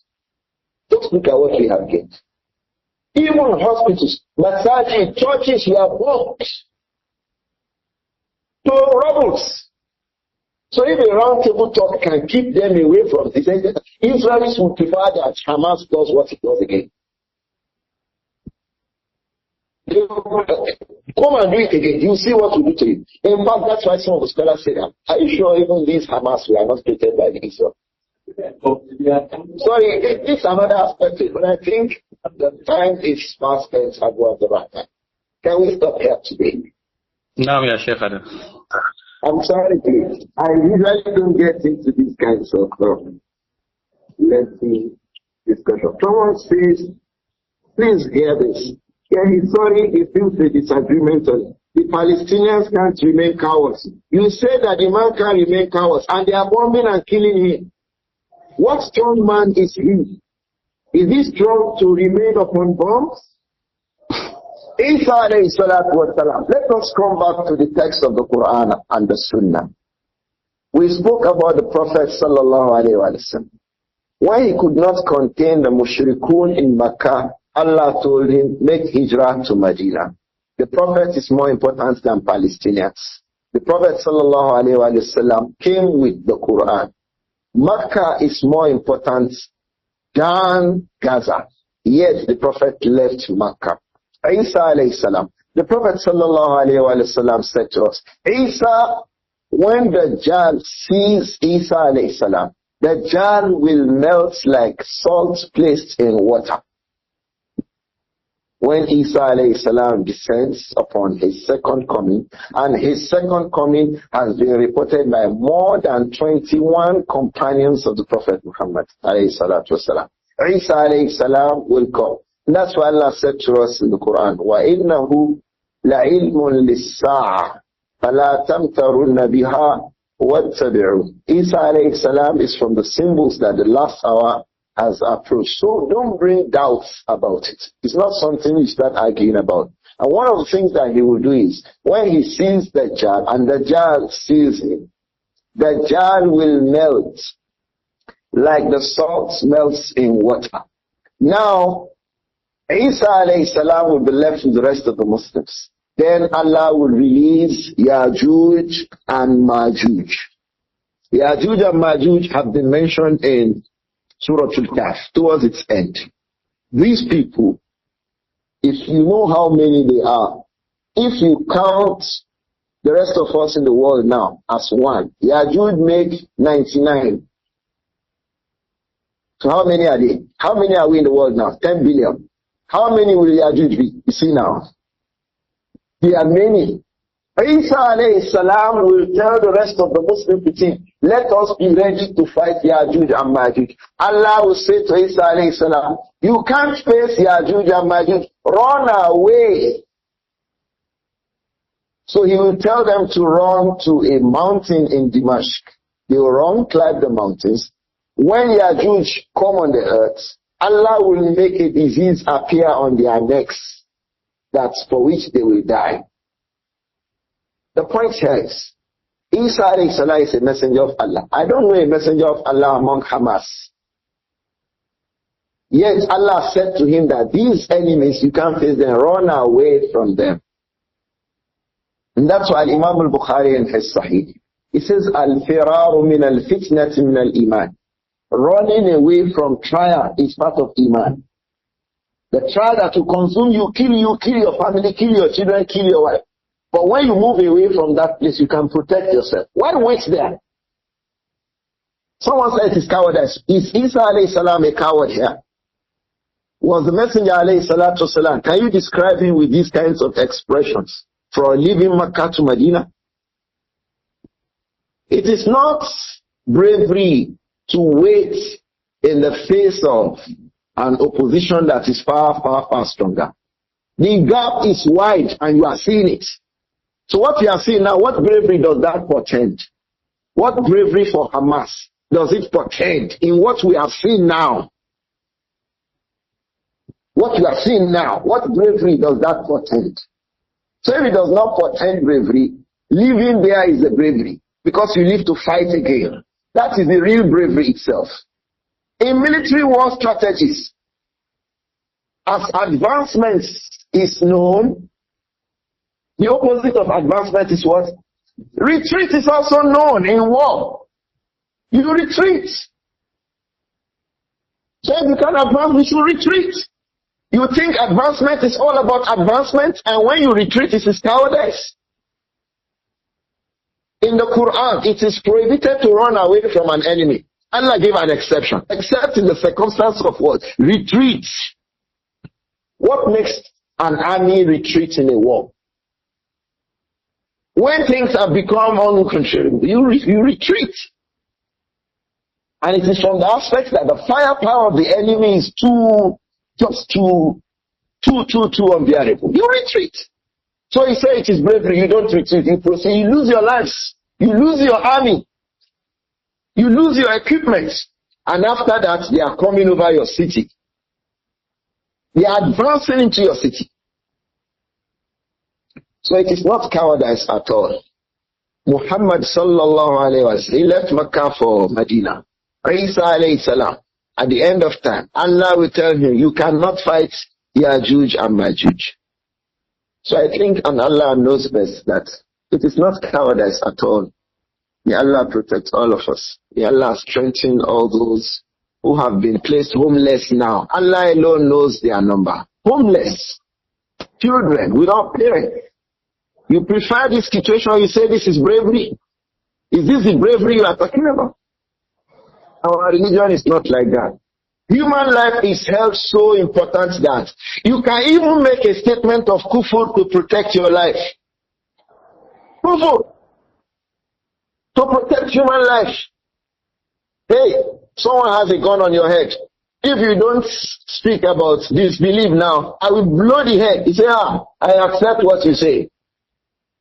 Just look at what we have gained. Even hospitals, massages, churches were bombed to rebels. So if a round table talk can keep them away from this, Israelis would prefer that Hamas does what it does again. Come and do it again. You see what we do to you. In fact, that's why some of the scholars say that. Are you sure even these Hamas were not created by the Israel? Sorry, it's another aspect, but I think the time is fast spent at the right time. Can we stop here today? No, we are Sheikh Adam. I'm sorry, please. I usually don't get into these kinds of lengthy discussion. Someone says, please hear this. Yeah, he's sorry he feels a disagreement on it. The Palestinians can't remain cowards. You say that the man can't remain cowards, and they are bombing and killing him. What strong man is he? Is he strong to remain upon bombs? Isa alayhi salatu wa salam. Let us come back to the text of the Quran and the Sunnah. We spoke about the Prophet sallallahu alayhi wa sallam. When he could not contain the mushrikun in Makkah, Allah told him, make hijrah to Medina. The Prophet is more important than Palestinians. The Prophet sallallahu alayhi wa sallam came with the Quran. Makkah is more important than Gaza. Yet the Prophet left Makkah. Isa alayhi salam. The Prophet sallallahu alayhi wa sallam said to us, Isa, when the Dajjal sees Isa alayhi salam, the Dajjal will melt like salt placed in water. When Isa alayhi salam descends upon his second coming, and his second coming has been reported by more than 21 companions of the Prophet Muhammad alayhi salatu wasalam. Isa alayhi salam will come. And that's why Allah said to us in the Quran, وَإِنَّهُ لَعِلْمٌ لِلسَّاعَةِ فَلَا تَمْتَرُنَّ بِهَا وَاتَّبِعُوا. Isa alayhi salam is from the symbols that the last hour has approached. So don't bring doubts about it. It's not something you start arguing about. And one of the things that he will do is, when he sees Dajjal and Dajjal sees him, Dajjal will melt like the salt melts in water. Now, Isa alayhi salam will be left with the rest of the Muslims. Then Allah will release Ya'juj and Ma'juj. Ya'juj and Ma'juj have been mentioned in Surah Al-Kahf towards its end. These people, if you know how many they are, if you count the rest of us in the world now as one, Ya'juj make 99. So how many are they? How many are we in the world now? 10 billion. How many will Ya'juj be? You see now. There are many. Isa alayhi salam will tell the rest of the Muslim team, let us be ready to fight Ya'juj and Ma'juj. Allah will say to Isa alayhi salam, you can't face Ya'juj and Ma'juj, run away. So he will tell them to run to a mountain in Damascus. They will run, climb the mountains. When Ya'juj come on the earth, Allah will make a disease appear on their necks, that's for which they will die. The point here is, Isa alayhi salam is a messenger of Allah. I don't know a messenger of Allah among Hamas. Yet Allah said to him that these enemies, you can't face them, run away from them. And that's why Imam Al-Bukhari in his Sahih, he says, Al-firaru min al-fitnati min al-iman. Running away from trial is part of Iman. The trial that will consume you, kill your family, kill your children, kill your wife. But when you move away from that place, you can protect yourself. Why wait there? Someone said it is cowardice. Is Isa alayhi salam a coward here? Was the Messenger alayhi salatu salam, can you describe him with these kinds of expressions? From leaving Makkah to Medina? It is not bravery to wait in the face of an opposition that is far, far, far stronger. The gap is wide and you are seeing it. So what you are seeing now, what bravery does that portend? What bravery for Hamas does it portend in what we are seeing now? What you are seeing now, what bravery does that portend? So if it does not portend bravery, living there is a bravery because you live to fight again. That is the real bravery itself. In military war strategies, as advancement is known, the opposite of advancement is what? Retreat is also known in war. You retreat. So if you can advance, we should retreat. You think advancement is all about advancement, and when you retreat, it is cowardice. In the Quran, it is prohibited to run away from an enemy. Allah gave an exception, except in the circumstance of what? Retreat. What makes an army retreat in a war? When things have become uncontrollable, you retreat. And it is from the aspect that the firepower of the enemy is too unbearable. You retreat. So he said it is bravery, you don't retreat, you proceed, you lose your lives, you lose your army, you lose your equipment, and after that they are coming over your city. They are advancing into your city. So it is not cowardice at all. Muhammad sallallahu alayhi wa sallam, he left Makkah for Medina. Isa alayhi salam, at the end of time, Allah will tell him, you cannot fight Ya'juj and Ma'juj. So I think, and Allah knows best, that it is not cowardice at all. May Allah protect all of us. May Allah strengthen all those who have been placed homeless now. Allah alone knows their number. Homeless. Children without parents. You prefer this situation or you say this is bravery? Is this the bravery you are talking about? Our religion is not like that. Human life is held so important that you can even make a statement of kufur to protect your life. Kufur. To protect human life. Hey, someone has a gun on your head. If you don't speak about disbelief now, I will blow the head. You say, I accept what you say.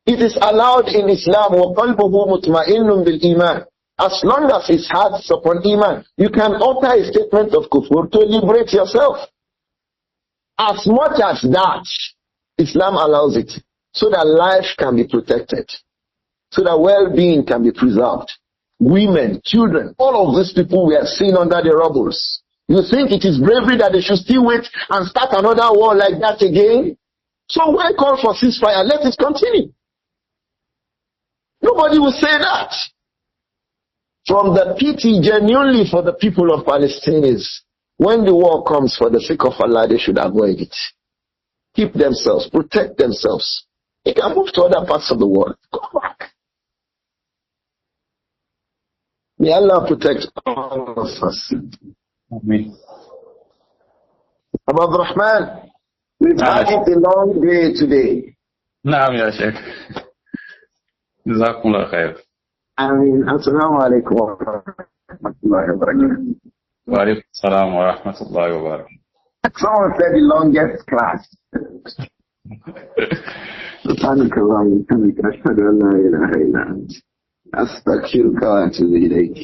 It is allowed in Islam. وَقَلْبُهُ مُطْمَئِنٌ بِالْإِيمَانِ. As long as his heart is upon Iman, you can utter a statement of kufur to liberate yourself. As much as that, Islam allows it, so that life can be protected, so that well-being can be preserved. Women, children, all of these people we have seen under the rubbles. You think it is bravery that they should still wait and start another war like that again? So why call for ceasefire? Let it continue. Nobody will say that. From the pity genuinely for the people of Palestine is, when the war comes, for the sake of Allah, they should avoid it. Keep themselves, protect themselves. They can move to other parts of the world. Go back. May Allah protect all of us. Amen. Abdur-Rahman, we've had a long day today. Naam ya Shaykh. Jazakumullah khair. Assalamu alaikum wa rahmatullahi wa barakatuh. Wa alaikum assalam wa rahmatullahi wa barakatuh. Someone said the longest class. سبحانك اللهم وبحمدك أشهد أن لا إله إلا أنت أستغفرك وأتوب إليك.